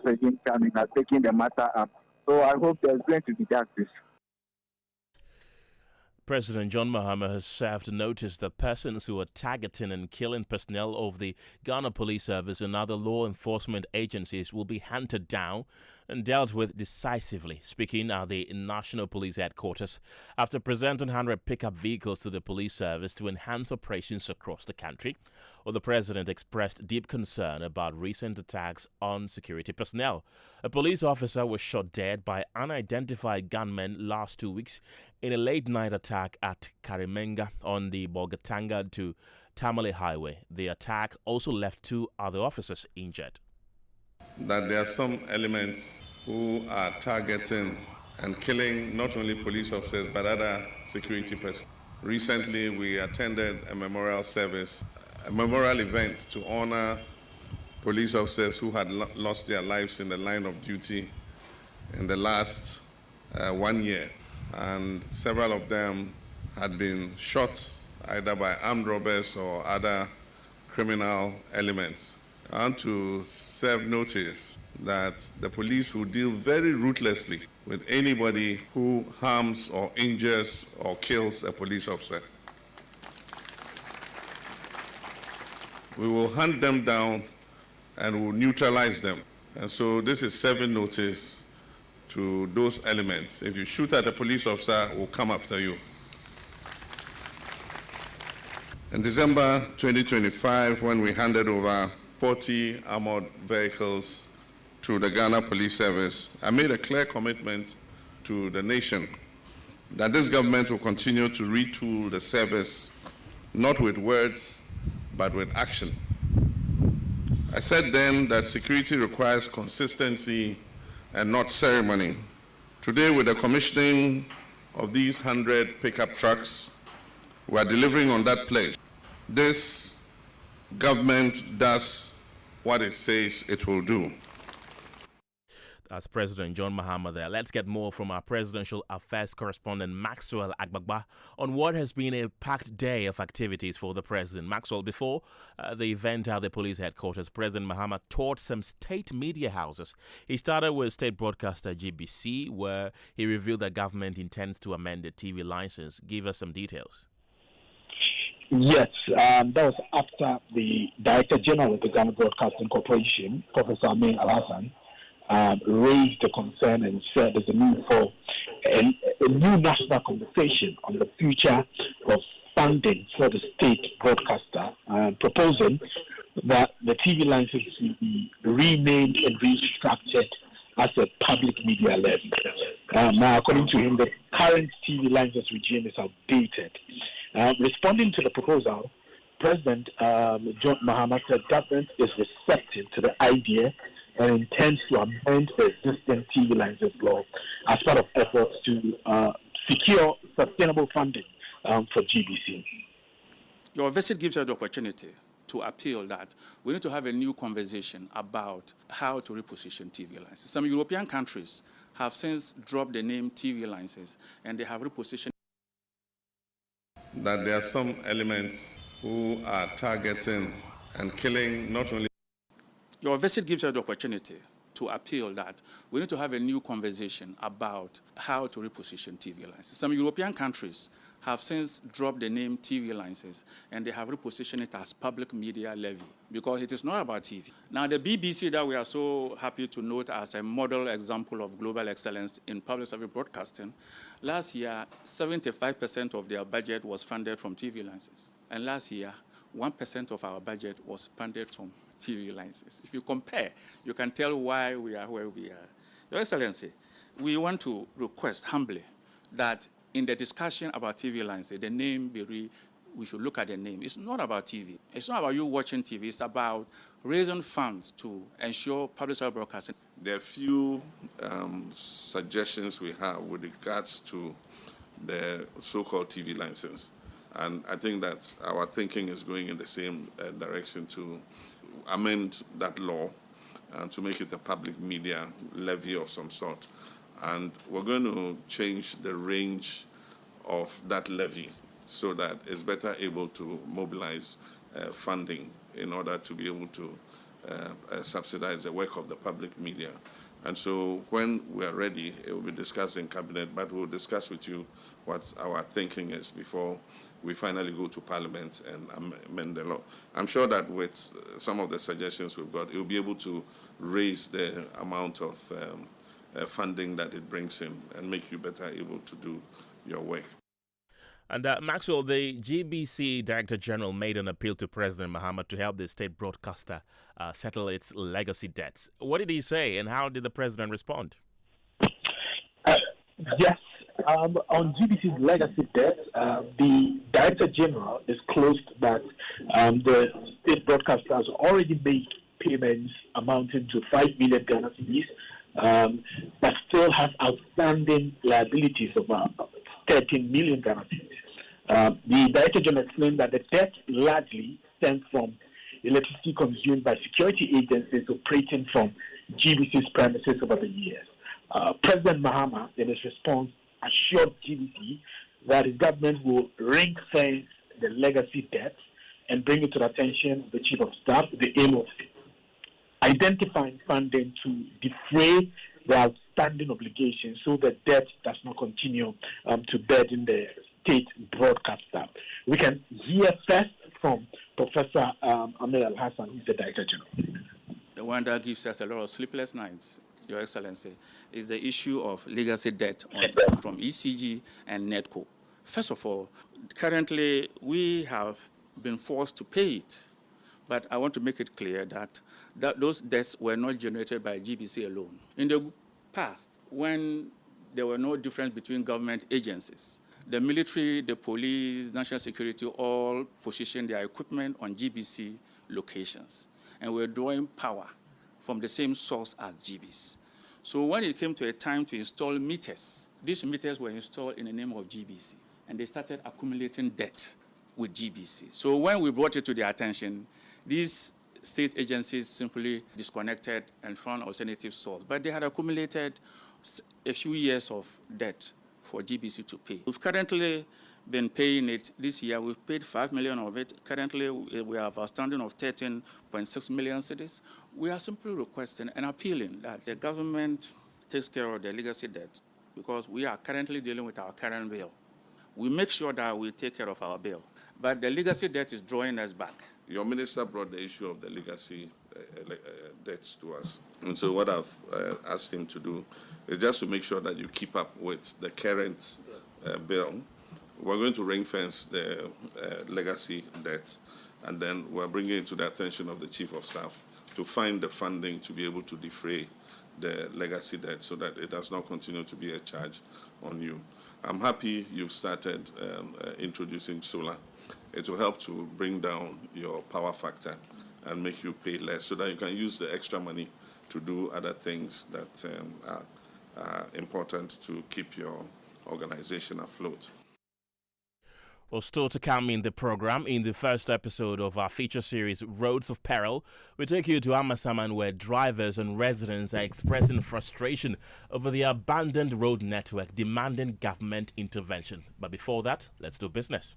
taken the matter up. So I hope there's going to be justice. President John Mahama has served notice that persons who are targeting and killing personnel of the Ghana Police Service and other law enforcement agencies will be hunted down and dealt with decisively, speaking at the National Police Headquarters after presenting 100 pickup vehicles to the police service to enhance operations across the country. Well, the president expressed deep concern about recent attacks on security personnel. A police officer was shot dead by unidentified gunmen last 2 weeks in a late-night attack at Karimenga on the Bogatanga to Tamale Highway. The attack also left 2 other officers injured. That there are some elements who are targeting and killing not only police officers but other security personnel. Recently, we attended a memorial service, a memorial event to honor police officers who had lost their lives in the line of duty in the last 1 year. And several of them had been shot either by armed robbers or other criminal elements. I want to serve notice that the police will deal very ruthlessly with anybody who harms or injures or kills a police officer. We will hunt them down and will neutralize them. And so this is serving notice to those elements. If you shoot at a police officer, we'll come after you. In December 2025, when we handed over 40 armored vehicles to the Ghana Police Service, I made a clear commitment to the nation that this government will continue to retool the service, not with words, but with action. I said then that security requires consistency and not ceremony. Today, with the commissioning of these 100 pickup trucks, we are delivering on that pledge. This government does what it says it will do. That's President John Mahama there. Let's get more from our presidential affairs correspondent Maxwell Agbagba on what has been a packed day of activities for the president. Maxwell, before the event at the police headquarters, President Mahama toured some state media houses. He started with state broadcaster GBC, where he revealed that government intends to amend the TV license. Give us some details. Yes, that was after the Director General of the Ghana Broadcasting Corporation, Professor Amin Al-Hassan, raised the concern and said there's a need for a new national conversation on the future of funding for the state broadcaster, proposing that the TV licenses will be renamed and restructured as a public media levy. Now, according to him, the current TV license regime is outdated. Responding to the proposal, President John Mahama said government is receptive to the idea and intends to amend the existing TV license law as part of efforts to secure sustainable funding for GBC. Your visit gives us the opportunity to appeal that we need to have a new conversation about how to reposition TV licenses. Some European countries have since dropped the name TV licenses and they have repositioned. That there are some elements who are targeting and killing not only. Your visit gives us the opportunity to appeal that we need to have a new conversation about how to reposition TV licenses. Some European countries have since dropped the name TV licenses and they have repositioned it as public media levy because it is not about TV. Now, the BBC that we are so happy to note as a model example of global excellence in public service broadcasting, last year, 75% of their budget was funded from TV licenses. And last year, 1% of our budget was funded from TV licenses. If you compare, you can tell why we are where we are. Your Excellency, we want to request humbly that in the discussion about TV licenses, the name we should look at the name. It's not about TV. It's not about you watching TV. It's about raising funds to ensure public service broadcasting. There are few suggestions we have with regards to the so-called TV license. And I think that our thinking is going in the same direction to amend that law and to make it a public media levy of some sort. And we're going to change the range of that levy so that it's better able to mobilize funding in order to be able to subsidize the work of the public media. And so when we are ready, it will be discussed in Cabinet, but we'll discuss with you what our thinking is before we finally go to Parliament and amend the law. I'm sure that with some of the suggestions we've got, it will be able to raise the amount of funding that it brings in and make you better able to do your work. And Maxwell, the GBC Director General made an appeal to President Mahama to help the state broadcaster settle its legacy debts. What did he say and how did the President respond? Yes, on GBC's legacy debt, the Director General disclosed that the state broadcaster has already made payments amounting to 5 million Ghana cedis, but still has outstanding liabilities of 13 million Ghana cedis. The Director General explained that the debt largely stems from electricity consumed by security agencies operating from GBC's premises over the years. President Mahama, in his response, assured GBC that his government will ring-fence the legacy debt and bring it to the attention of the Chief of Staff with the aim of identifying funding to defray the outstanding obligations so the debt does not continue to burden the state broadcaster. We can hear first from Professor Amir Al-Hassan, who is the Director General. The one that gives us a lot of sleepless nights, Your Excellency, is the issue of legacy debt from ECG and NEDCO. First of all, currently we have been forced to pay it, but I want to make it clear that those debts were not generated by GBC alone. In the past, when there were no difference between government agencies, the military, the police, national security all positioned their equipment on GBC locations, and were drawing power from the same source as GBs. So when it came to a time to install meters, these meters were installed in the name of GBC, and they started accumulating debt with GBC. So when we brought it to their attention, these state agencies simply disconnected and found alternative source, but they had accumulated a few years of debt for GBC to pay. We've currently been paying it this year. We've paid 5 million of it. Currently, we have outstanding of 13.6 million cedis. We are simply requesting and appealing that the government takes care of the legacy debt because we are currently dealing with our current bill. We make sure that we take care of our bill. But the legacy debt is drawing us back. Your minister brought the issue of the legacy debts to us. And so what I've asked him to do is just to make sure that you keep up with the current bill. We're going to ring fence the legacy debt, and then we're bringing it to the attention of the Chief of Staff to find the funding to be able to defray the legacy debt so that it does not continue to be a charge on you. I'm happy you've started introducing solar. It will help to bring down your power factor and make you pay less so that you can use the extra money to do other things that are important to keep your organization afloat. Well, still to come in the program, in the first episode of our feature series, Roads of Peril, we take you to Amasaman, where drivers and residents are expressing frustration over the abandoned road network, demanding government intervention. But before that, let's do business.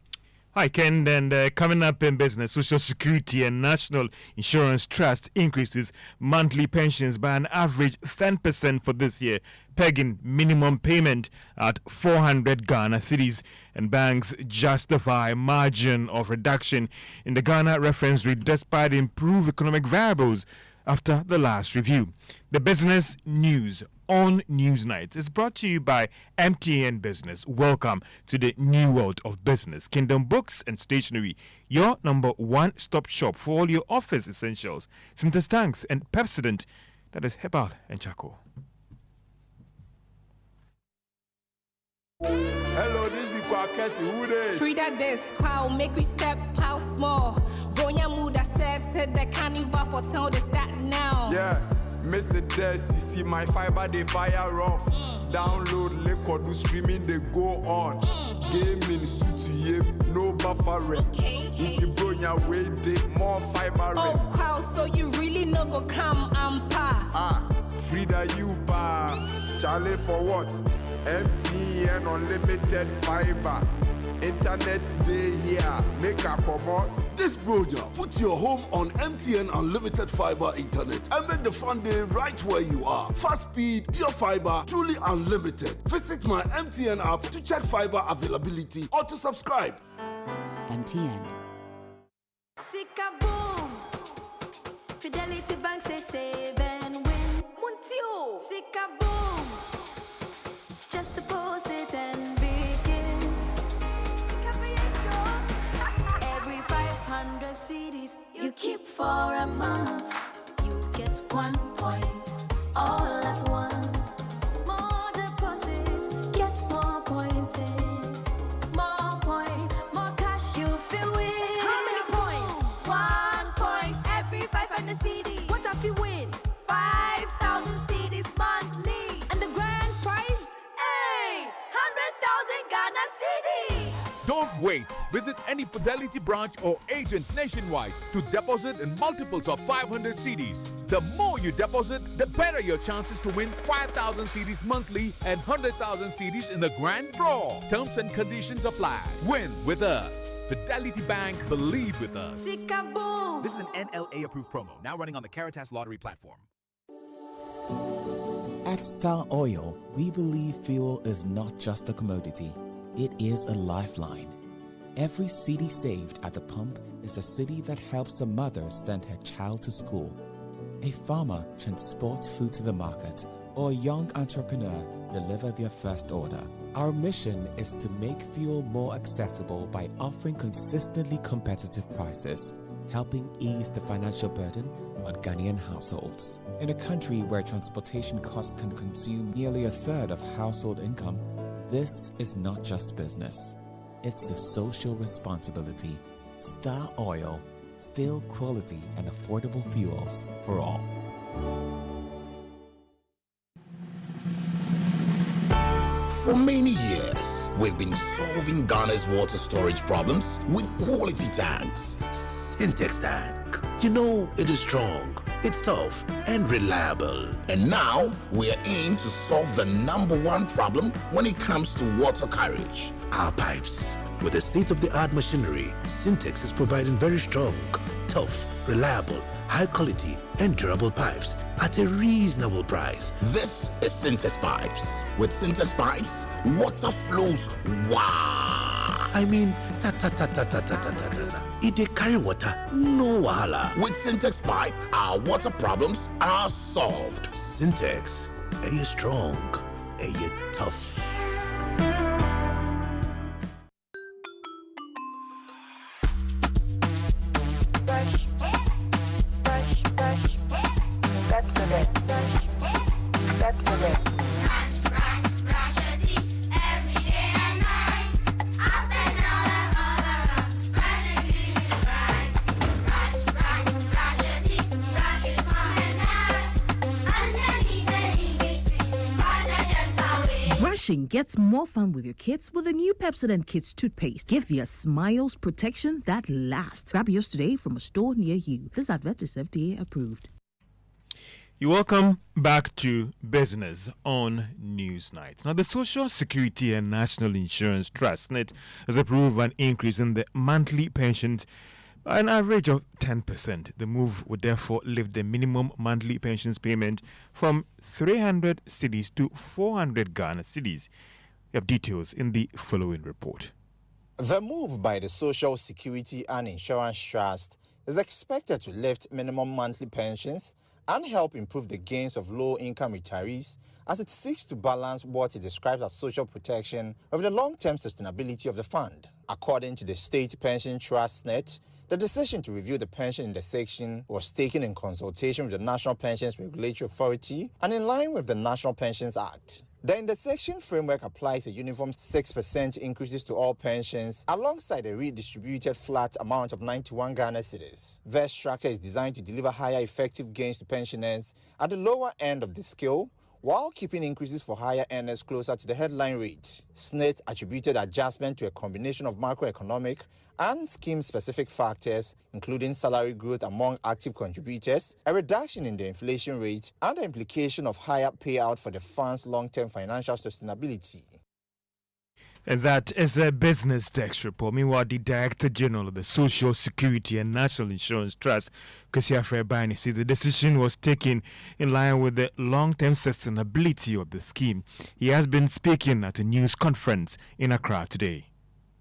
Hi, Ken, and coming up in business, Social Security and National Insurance Trust increases monthly pensions by an average 10% for this year, pegging minimum payment at 400 Ghana cedis, and banks justify margin of reduction in the Ghana reference rate despite improved economic variables after the last review. The business news on Newsnight is brought to you by MTN Business. Welcome to the new world of business. Kingdom Books and Stationery, your number one-stop shop for all your office essentials. Sintas Tanks and Pepsodent, that is Herbal and Charcoal. Hello, this be Kwakesi. Who this? Frida this, Kwao, make we step out small. Bronya Muda said the carnival for town to start now. Yeah, Mr. Desi, see my fiber, they fire off. Download, liquor, do streaming, they go on. Gaming, suit no buffering. If you bronya way, they more fiber. Oh, Kwao, so you really no go come ampa. Frida, you pa. Charlie for what? MTN unlimited fiber. Internet day here. Make a promote. This broja, put your home on MTN unlimited fiber internet and make the fun day right where you are. Fast speed, pure fiber, truly unlimited. Visit my MTN app to check fiber availability or to subscribe. MTN. Sika boom. Fidelity Bank say save and win. Muntio. Sika boom. Just deposit and begin. Every 500 CDs you keep for a month, you get 1 point all at once. More deposits, gets more points in. More points, more cash you feel win. How many points? 1 point every 500 CDs. What if you win? 5,000 CDs monthly. And the grand prize? 100,000 Ghana cedis. Don't wait. Visit any Fidelity branch or agent nationwide to deposit in multiples of 500 CDs. The more you deposit, the better your chances to win 5,000 CDs monthly and 100,000 CDs in the grand draw. Terms and conditions apply. Win with us. Fidelity Bank, believe with us. Sika boom. This is an NLA approved promo, now running on the Caritas Lottery platform. At Star Oil, we believe fuel is not just a commodity, it is a lifeline. Every cedi saved at the pump is a cedi that helps a mother send her child to school. A farmer transports food to the market, or a young entrepreneur deliver their first order. Our mission is to make fuel more accessible by offering consistently competitive prices, helping ease the financial burden on Ghanaian households. In a country where transportation costs can consume nearly a third of household income, this is not just business. It's a social responsibility. Star Oil, still quality and affordable fuels for all. For many years, we've been solving Ghana's water storage problems with quality tanks. Syntex tank. You know, it is strong, it's tough, and reliable. And now, we're in to solve the #1 problem when it comes to water carriage: our pipes. With the state-of-the-art machinery, Syntex is providing very strong, tough, reliable, high quality, and durable pipes at a reasonable price. This is Syntex Pipes. With Syntex Pipes, water flows wow. I mean, If they carry water, no wahala. With Syntex pipe, our water problems are solved. Syntex, are you strong? Are you tough? Brushing gets more fun with your kids with the new Pepsodent Kids toothpaste. Give your smiles protection that lasts. Grab yours today from a store near you. This advert is FDA approved. You're welcome back to Business on Newsnight. Now, the Social Security and National Insurance Trust (SNIT) has approved an increase in the monthly pensions by an average of 10%. The move would therefore lift the minimum monthly pensions payment from 300 cedis to 400 Ghana cedis. We have details in the following report. The move by the Social Security and Insurance Trust is expected to lift minimum monthly pensions and help improve the gains of low-income retirees as it seeks to balance what it describes as social protection with the long-term sustainability of the fund. According to the State Pension Trust (SNIT), the decision to review the pension indexation was taken in consultation with the National Pensions Regulatory Authority and in line with the National Pensions Act. The indexation framework applies a uniform 6% increases to all pensions alongside a redistributed flat amount of 91 Ghana cedis. The structure is designed to deliver higher effective gains to pensioners at the lower end of the scale, while keeping increases for higher earners closer to the headline rate. SNIT attributed adjustment to a combination of macroeconomic and scheme-specific factors, including salary growth among active contributors, a reduction in the inflation rate, and the implication of higher payout for the fund's long-term financial sustainability. And that is a business desk report. Meanwhile, the Director General of the Social Security and National Insurance Trust, Gyasi Afrebani, says the decision was taken in line with the long-term sustainability of the scheme. He has been speaking at a news conference in Accra today.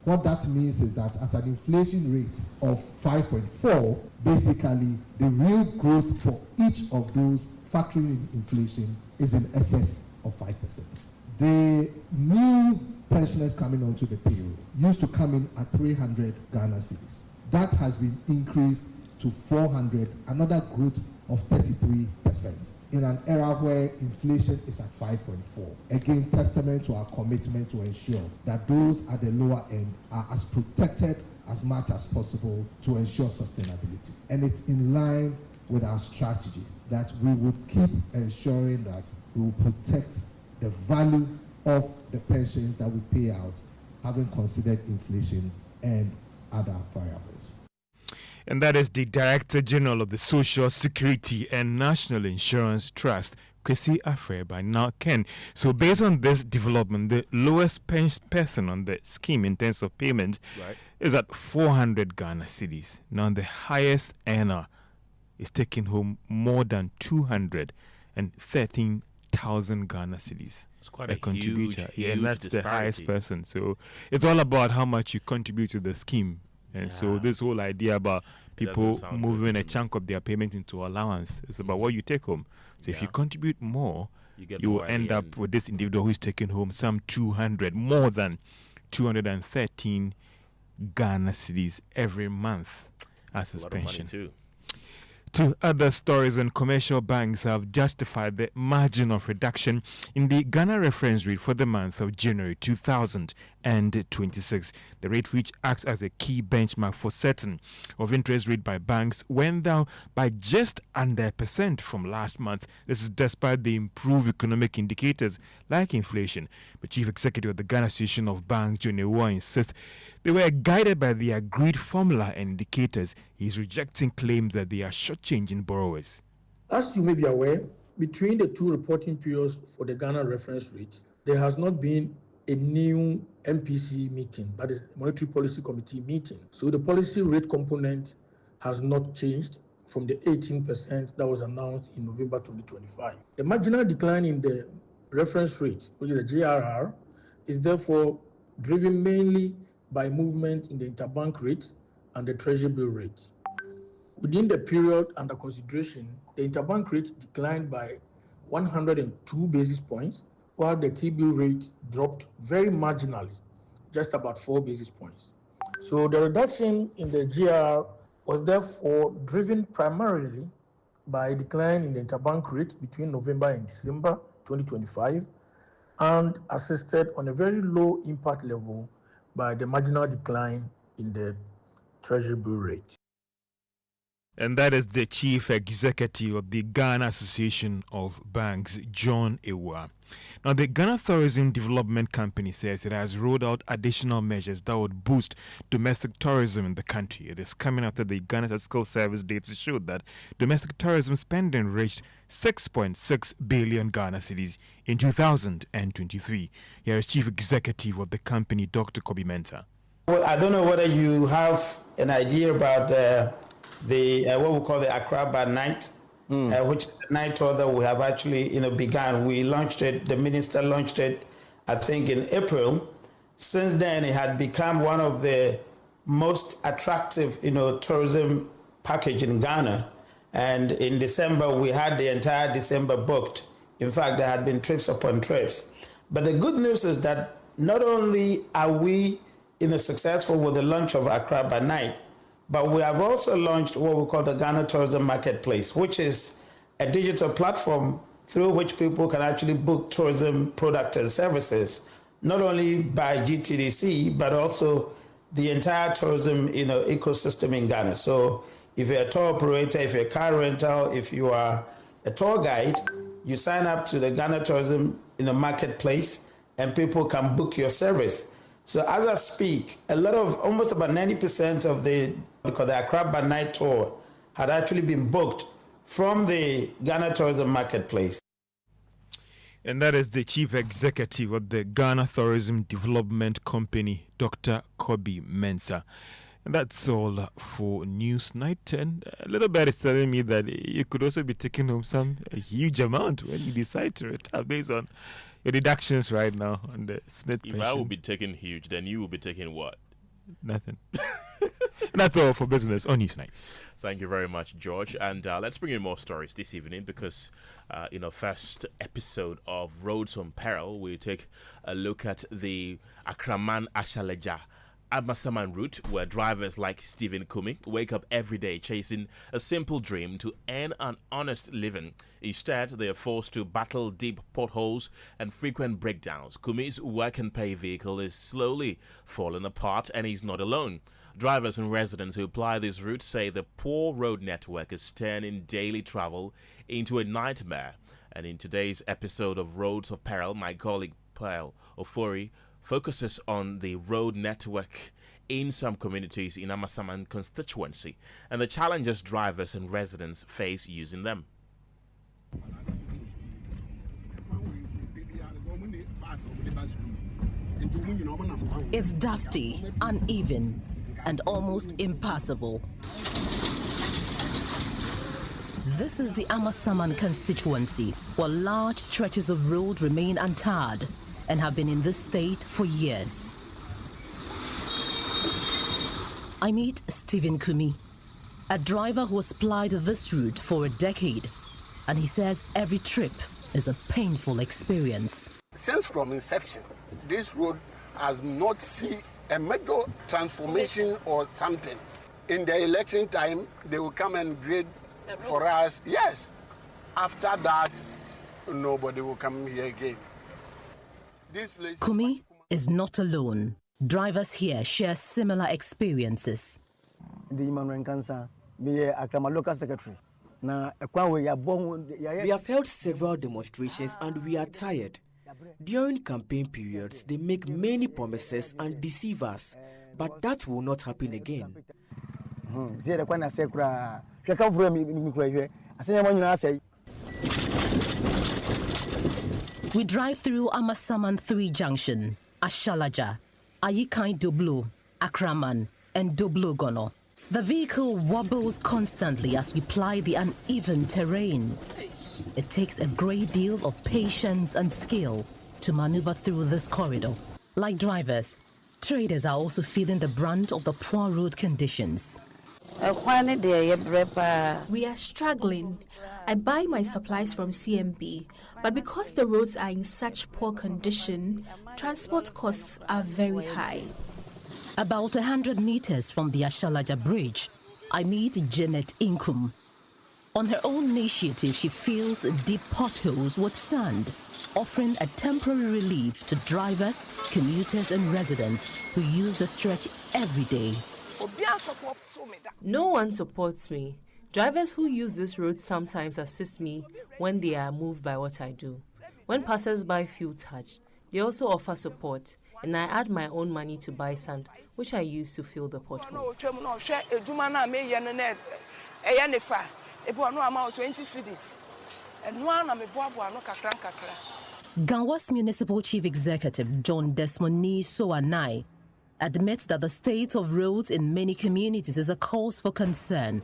What that means is that at an inflation rate of 5.4, basically the real growth for each of those factoring in inflation is in excess of 5%. The new pensioners coming onto the payroll used to come in at 300 Ghana cedis. That has been increased to 400, another growth of 33% in an era where inflation is at 5.4. Again, testament to our commitment to ensure that those at the lower end are as protected as much as possible to ensure sustainability. And it's in line with our strategy that we would keep ensuring that we will protect the value of the pensions that we pay out, having considered inflation and other variables. And that is the Director General of the Social Security and National Insurance Trust, Gyasi Afrebani. Now, Ken, so based on this development, the lowest person on the scheme in terms of payment is at 400 Ghana cedis. Now, the highest earner is taking home more than 213,000 Ghana cedis. It's quite a contributor. Huge and that's disparity. The highest person. So it's all about how much you contribute to the scheme. And so this whole idea about people moving a chunk of their payment into allowance is about what you take home. So if you contribute more, you will end up with this individual who is taking home some 200, more than 213 Ghana cedis every month as his pension. Too. Two other stories, and commercial banks have justified the margin of reduction in the Ghana reference rate for the month of January 2026. The rate, which acts as a key benchmark for setting of interest rate by banks, went down by just under 1% from last month. This is despite the improved economic indicators like inflation. The Chief Executive of the Ghana Association of Banks, John Ewa, insists they were guided by the agreed formula and indicators. He's rejecting claims that they are shortchanging borrowers. As you may be aware, between the two reporting periods for the Ghana reference rates, there has not been a new MPC meeting, that is Monetary Policy Committee meeting. So the policy rate component has not changed from the 18% that was announced in November 2025. The marginal decline in the reference rate, which is the GRR, is therefore driven mainly by movement in the interbank rate and the treasury bill rate. Within the period under consideration, the interbank rate declined by 102 basis points, while the T-bill rate dropped very marginally, just about 4 basis points. So the reduction in the GR was therefore driven primarily by a decline in the interbank rate between November and December 2025, and assisted on a very low impact level by the marginal decline in the treasury bill rate. And that is the Chief Executive of the Ghana Association of Banks, John Ewa. Now, the Ghana Tourism Development Company says it has rolled out additional measures that would boost domestic tourism in the country. It is coming after the Ghana Statistical Service data showed that domestic tourism spending reached 6.6 billion Ghana cedis in 2023. Here is Chief Executive of the company, Dr. Kobi Mensah. Well, I don't know whether you have an idea about the what we call the Accra by Night, which night tour that we have actually begun. We launched it, the minister launched it, I think in April. Since then, it had become one of the most attractive tourism package in Ghana. And in December, we had the entire December booked. In fact, there had been trips upon trips. But the good news is that not only are we successful with the launch of Accra by Night, but we have also launched what we call the Ghana Tourism Marketplace, which is a digital platform through which people can actually book tourism products and services, not only by GTDC, but also the entire tourism ecosystem in Ghana. So if you're a tour operator, if you're a car rental, if you are a tour guide, you sign up to the Ghana Tourism Marketplace and people can book your service. So as I speak, almost about 90% of the Accra by Night tour had actually been booked from the Ghana Tourism Marketplace. And that is the Chief Executive of the Ghana Tourism Development Company, Dr. Kobi Mensah. And that's all for Newsnight. And a little bit is telling me that you could also be taking home a huge amount when you decide to retire based on your deductions right now on the SNIT pension. If I will be taking huge, then you will be taking what? Nothing. That's all for business on Newsnight. Thank you very much, George. And let's bring in more stories this evening because, first episode of Roads on Peril, we take a look at the Akraman-Ashaleja Amasaman route, where drivers like Stephen Kumi wake up every day chasing a simple dream to earn an honest living. Instead, they are forced to battle deep potholes and frequent breakdowns. Kumi's work and pay vehicle is slowly falling apart, and he's not alone. Drivers and residents who apply this route say the poor road network is turning daily travel into a nightmare. And in today's episode of Roads of Peril, my colleague Pearl Ofori focuses on the road network in some communities in Amasaman constituency and the challenges drivers and residents face using them. It's dusty, uneven, and almost impassable. This is the Amasaman constituency, where large stretches of road remain untarred and have been in this state for years. I meet Stephen Kumi, a driver who has plied this route for a decade, and he says every trip is a painful experience. Since from inception, this road has not seen a major transformation or something. In the election time, they will come and grade for us. Yes. After that, nobody will come here again. Kumi is not alone. Drivers here share similar experiences. We have held several demonstrations and we are tired. During campaign periods, they make many promises and deceive us, but that will not happen again. We drive through Amasaman 3 Junction, Ashalaja, Ayikai Doblo, Akraman, and Doblo Gono. The vehicle wobbles constantly as we ply the uneven terrain. It takes a great deal of patience and skill to maneuver through this corridor. Like drivers, Traders are also feeling the brunt of the poor road conditions. We are struggling. I buy my supplies from CMB, but because the roads are in such poor condition, transport costs are very high. About 100 meters from the Ashalaja Bridge, I meet Janet Inkum. On her own initiative, she fills deep potholes with sand, offering a temporary relief to drivers, commuters and residents who use the stretch every day. No one supports me. Drivers who use this road sometimes assist me when they are moved by what I do. When passers-by feel touched, they also offer support, and I add my own money to buy sand, which I use to fill the potholes. Ganwa's Municipal Chief Executive John Desmond Soanai admits that the state of roads in many communities is a cause for concern,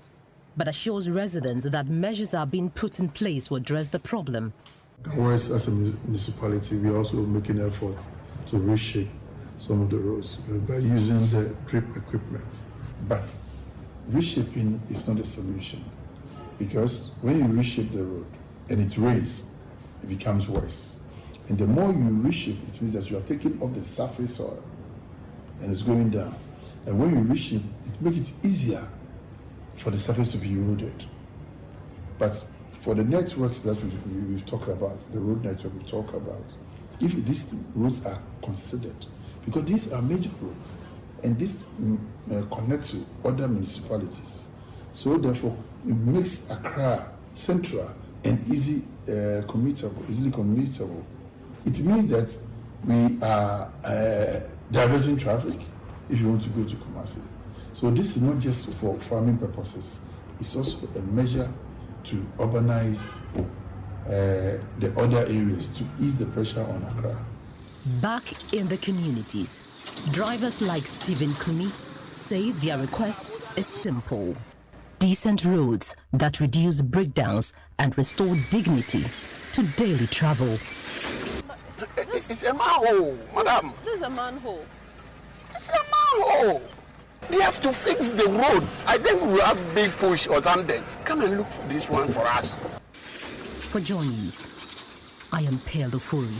but assures residents that measures are being put in place to address the problem. Ganwa's, as a municipality, we are also making efforts to reshape some of the roads by using the drip equipment. But reshaping is not a solution, because when you reshape the road and it rains, it becomes worse. And the more you reshape, it means that you are taking off the surface soil and it's going down. And when you reshape, it makes it easier for the surface to be eroded. But for the networks that we've talked about, the road network we talk about, if these roads are considered, because these are major roads, and this connect to other municipalities. So therefore, it makes Accra central and easily commutable. It means that we are diverting traffic if you want to go to Kumasi. So this is not just for farming purposes. It's also a measure to urbanize the other areas to ease the pressure on Accra. Back in the communities, drivers like Stephen Kumi say their request is simple. Decent roads that reduce breakdowns and restore dignity to daily travel. It's a manhole, madam. This is a manhole. It's a manhole. They have to fix the road. I think we have big push or something. Come and look for this one for us. For Joy News, I am Pearl Ofori.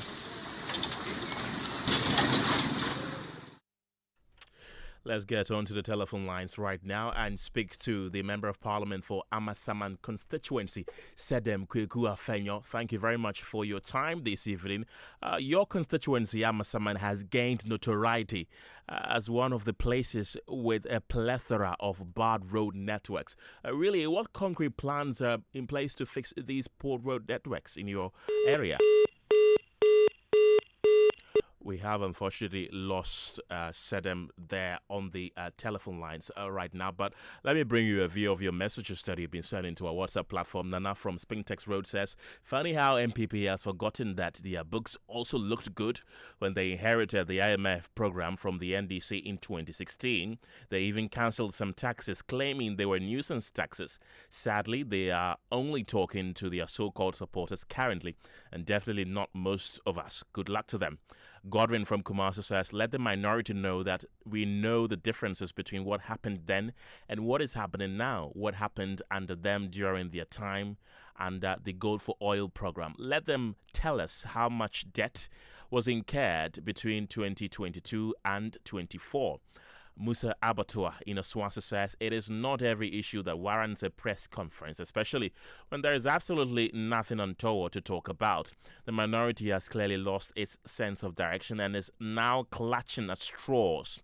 Let's get on to the telephone lines right now and speak to the Member of Parliament for Amasaman constituency, Sedem Kweku Afenyo. Thank you very much for your time this evening. Your constituency, Amasaman, has gained notoriety as one of the places with a plethora of bad road networks. Really, what concrete plans are in place to fix these poor road networks in your area? We have unfortunately lost Sedem there on the telephone lines right now. But let me bring you a view of your messages that you've been sending to our WhatsApp platform. Nana from Springtex Road says, funny how MPP has forgotten that their books also looked good when they inherited the IMF program from the NDC in 2016. They even cancelled some taxes, claiming they were nuisance taxes. Sadly, they are only talking to their so-called supporters currently, and definitely not most of us. Good luck to them. Godwin from Kumasi says, let the minority know that we know the differences between what happened then and what is happening now, what happened under them during their time and the Gold for Oil program. Let them tell us how much debt was incurred between 2022 and 24. Musa Abatua in Aswasa says, it is not every issue that warrants a press conference, especially when there is absolutely nothing untoward to talk about. The minority has clearly lost its sense of direction and is now clutching at straws.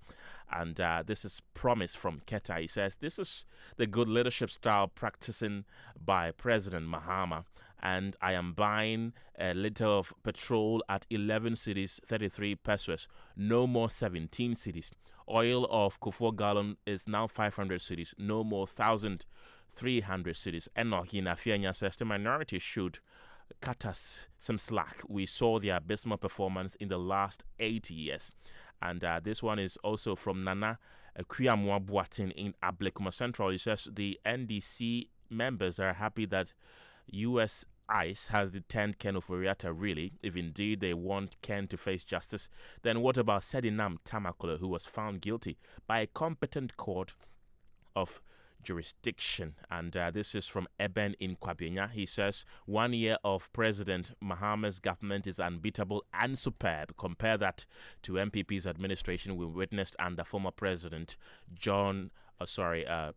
And this is Promise from Keta. He says, this is the good leadership style practicing by President Mahama. And I am buying a liter of petrol at 11 cities, 33 pesos. No more 17 cities. Oil of Kufuor gallon is now 500 cities. No more 1,300 cities. Enoch Inafianya says the minority should cut us some slack. We saw their abysmal performance in the last 8 years. And this one is also from Nana Kuyamwa Buatin in Ablekuma Central. He says the NDC members are happy that U.S. ICE has detained Ken Ofori-Atta, really, if indeed they want Ken to face justice, then what about Sedinam Tamakolo, who was found guilty by a competent court of jurisdiction? And this is from Eben in Kwabenya. He says 1 year of President Mahama's government is unbeatable and superb. Compare that to MPP's administration we witnessed under former President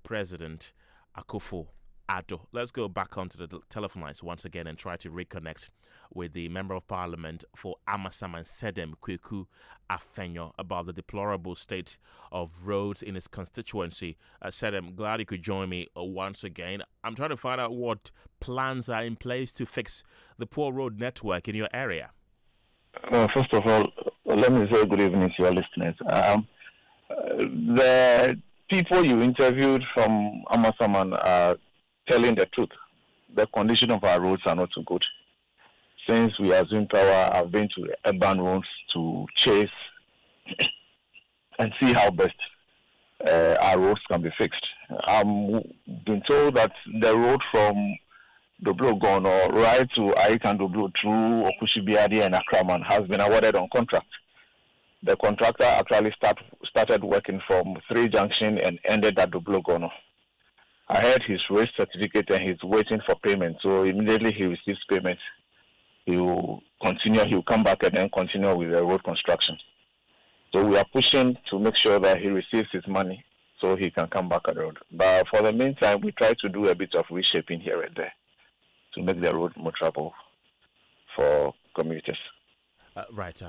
President Akufo-Addo. Let's go back onto the telephone lines once again and try to reconnect with the Member of Parliament for Amasaman Sedem Kweku Afenyo about the deplorable state of roads in his constituency. Sedem, glad you could join me once again. I'm trying to find out what plans are in place to fix the poor road network in your area. First of all, let me say good evening to your listeners. The people you interviewed from Amasaman are telling the truth. The condition of our roads are not so good. Since we assumed power, I've been to urban roads to chase and see how best our roads can be fixed. I've been told that the road from Doblo-Gono right to Aikan-Doblo through Okushibiadi and Akraman has been awarded on contract. The contractor actually started working from 3 Junction and ended at Doblo-Gono. I had his race certificate and he's waiting for payment. So immediately he receives payment, he will come back and then continue with the road construction. So we are pushing to make sure that he receives his money so he can come back on the road. But for the meantime, we try to do a bit of reshaping here and there to make the road more travelable for commuters.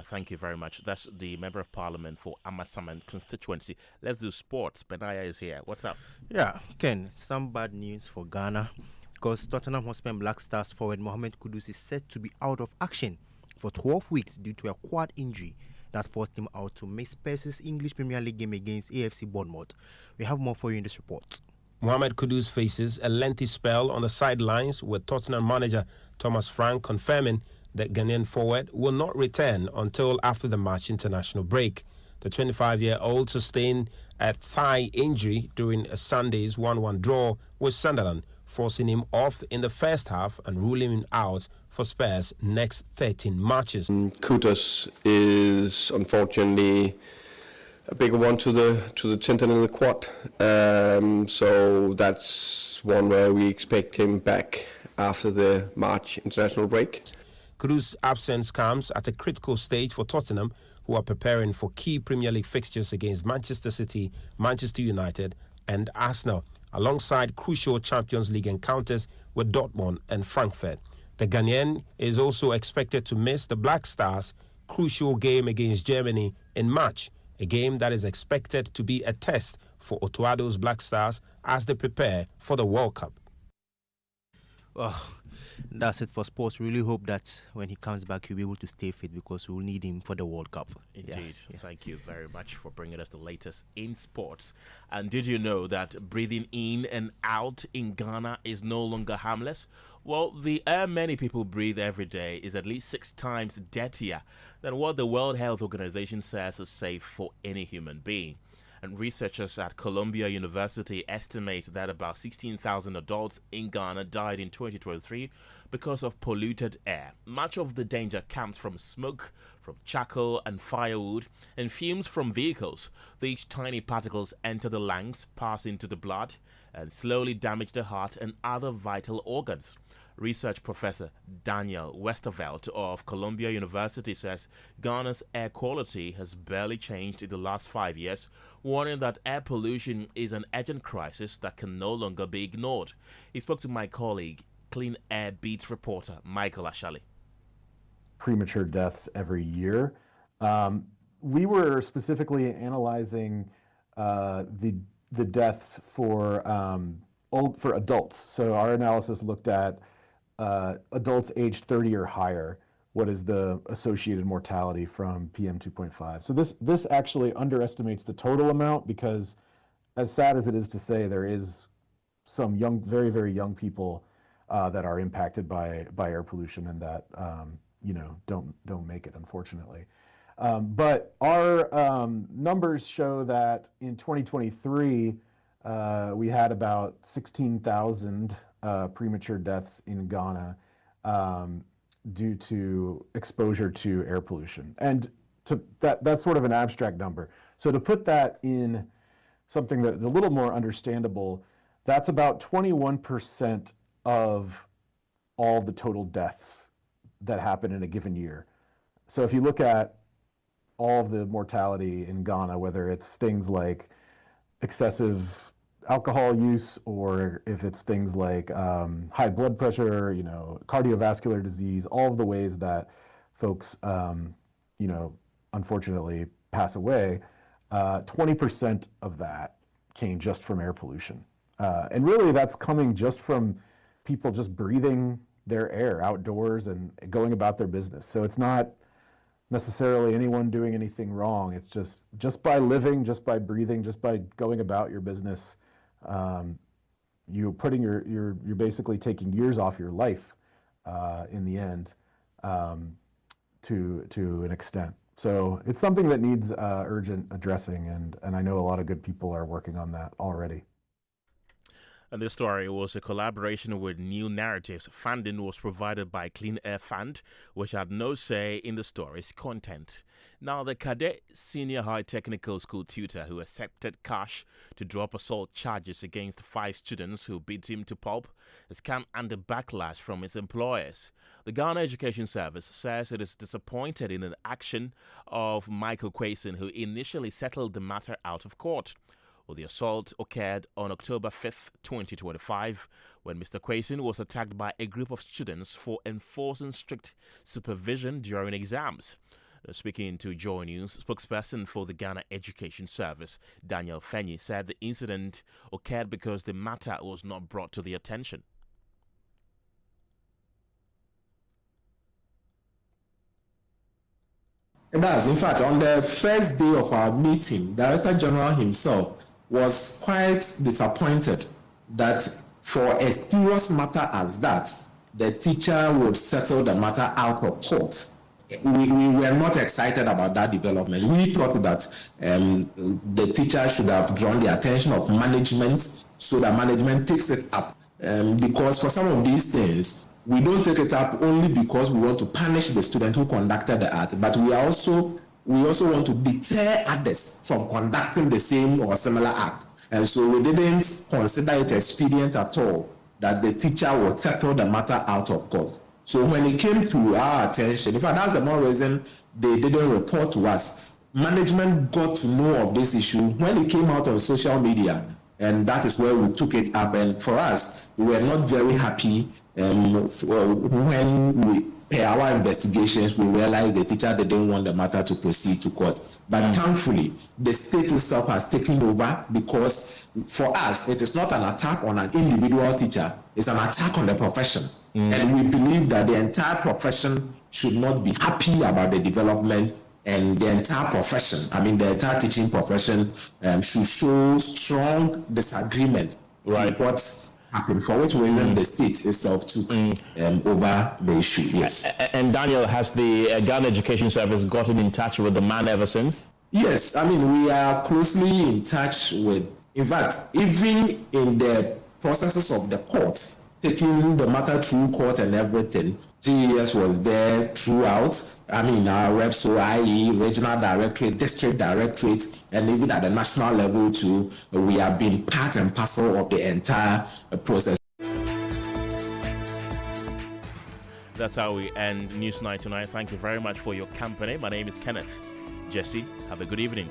Thank you very much. That's the Member of Parliament for Amasaman constituency. Let's do sports. Benaya is here. What's up? Yeah, Ken, some bad news for Ghana because Tottenham Hotspur Black Stars forward Mohamed Kudus is set to be out of action for 12 weeks due to a quad injury that forced him out to miss Spurs' English Premier League game against AFC Bournemouth. We have more for you in this report. Mohamed Kudus faces a lengthy spell on the sidelines, with Tottenham manager Thomas Frank confirming that Ghanaian forward will not return until after the March international break. The 25-year-old sustained a thigh injury during a Sunday's 1-1 draw with Sunderland, forcing him off in the first half and ruling him out for Spurs' next 13 matches. Kudus is unfortunately a bigger one to the tendon in the quad, so that's one where we expect him back after the March international break. Kudus' absence comes at a critical stage for Tottenham, who are preparing for key Premier League fixtures against Manchester City, Manchester United and Arsenal, alongside crucial Champions League encounters with Dortmund and Frankfurt. The Ghanaian is also expected to miss the Black Stars' crucial game against Germany in March, a game that is expected to be a test for Otto-Addo's Black Stars as they prepare for the World Cup. That's it for sports. We really hope that when he comes back, he'll be able to stay fit because we'll need him for the World Cup. Indeed. Yeah. Thank you very much for bringing us the latest in sports. And did you know that breathing in and out in Ghana is no longer harmless? Well, the air many people breathe every day is at least 6 times dirtier than what the World Health Organization says is safe for any human being. And researchers at Columbia University estimate that about 16,000 adults in Ghana died in 2023 because of polluted air. Much of the danger comes from smoke, from charcoal and firewood, and fumes from vehicles. These tiny particles enter the lungs, pass into the blood, and slowly damage the heart and other vital organs. Research Professor Daniel Westervelt of Columbia University says Ghana's air quality has barely changed in the last 5 years, warning that air pollution is an urgent crisis that can no longer be ignored. He spoke to my colleague, Clean Air Beats reporter Michael Ashali. Premature deaths every year. We were specifically analyzing the deaths for adults. So our analysis looked at adults aged 30 or higher. What is the associated mortality from PM 2.5? So this actually underestimates the total amount because, as sad as it is to say, there is some young, very, very young people that are impacted by air pollution and that don't make it, unfortunately. But our numbers show that in 2023 we had about 16,000 premature deaths in Ghana. due to exposure to air pollution. And that's sort of an abstract number. So to put that in something that's a little more understandable, that's about 21% of all the total deaths that happen in a given year. So if you look at all of the mortality in Ghana, whether it's things like excessive alcohol use, or if it's things like high blood pressure, cardiovascular disease, all of the ways that folks, unfortunately pass away, 20% of that came just from air pollution. And really that's coming just from people just breathing their air outdoors and going about their business. So it's not necessarily anyone doing anything wrong. It's just by living, just by breathing, just by going about your business, you're basically taking years off your life in the end, to an extent. So it's something that needs urgent addressing, and I know a lot of good people are working on that already. And this story was a collaboration with New Narratives. Funding was provided by Clean Air Fund, which had no say in the story's content. Now, the cadet senior high technical school tutor who accepted cash to drop assault charges against 5 students who beat him to pulp has come under backlash from his employers. The Ghana Education Service says it is disappointed in the action of Michael Quayson, who initially settled the matter out of court. Well, the assault occurred on October 5th, 2025, when Mr. Quayson was attacked by a group of students for enforcing strict supervision during exams. Speaking to Joy News, spokesperson for the Ghana Education Service, Daniel Fenyi, said the incident occurred because the matter was not brought to the attention. It does. In fact, on the first day of our meeting, Director General himself was quite disappointed that for a serious matter as that, the teacher would settle the matter out of court. We were not excited about that development. We thought that the teacher should have drawn the attention of management so that management takes it up. Because for some of these things, we don't take it up only because we want to punish the student who conducted the act, but we also want to deter others from conducting the same or similar act. And so we didn't consider it expedient at all that the teacher would settle the matter out of court. So when it came to our attention, in fact, that's the more reason they didn't report to us. Management got to know of this issue when it came out on social media, and that is where we took it up. And for us, we were not very happy when we, per our investigations, we realized the teacher didn't want the matter to proceed to court. But thankfully, the state itself has taken over, because for us, it is not an attack on an individual teacher, it's an attack on the profession. And we believe that the entire profession should not be happy about the development, and the entire profession, the entire teaching profession should show strong disagreement with what happened, for which reason the state itself took over the issue. Yes. And Daniel, has the Ghana Education Service gotten in touch with the man ever since? Yes, we are closely in touch with, in fact, even in the processes of the court, taking the matter through court and everything, GES was there throughout. Our reps, i.e. regional directorate, district directorate, and even at the national level too, we have been part and parcel of the entire process. That's how we end News Night tonight. Thank you very much for your company. My name is Kenneth. Gyasi, have a good evening.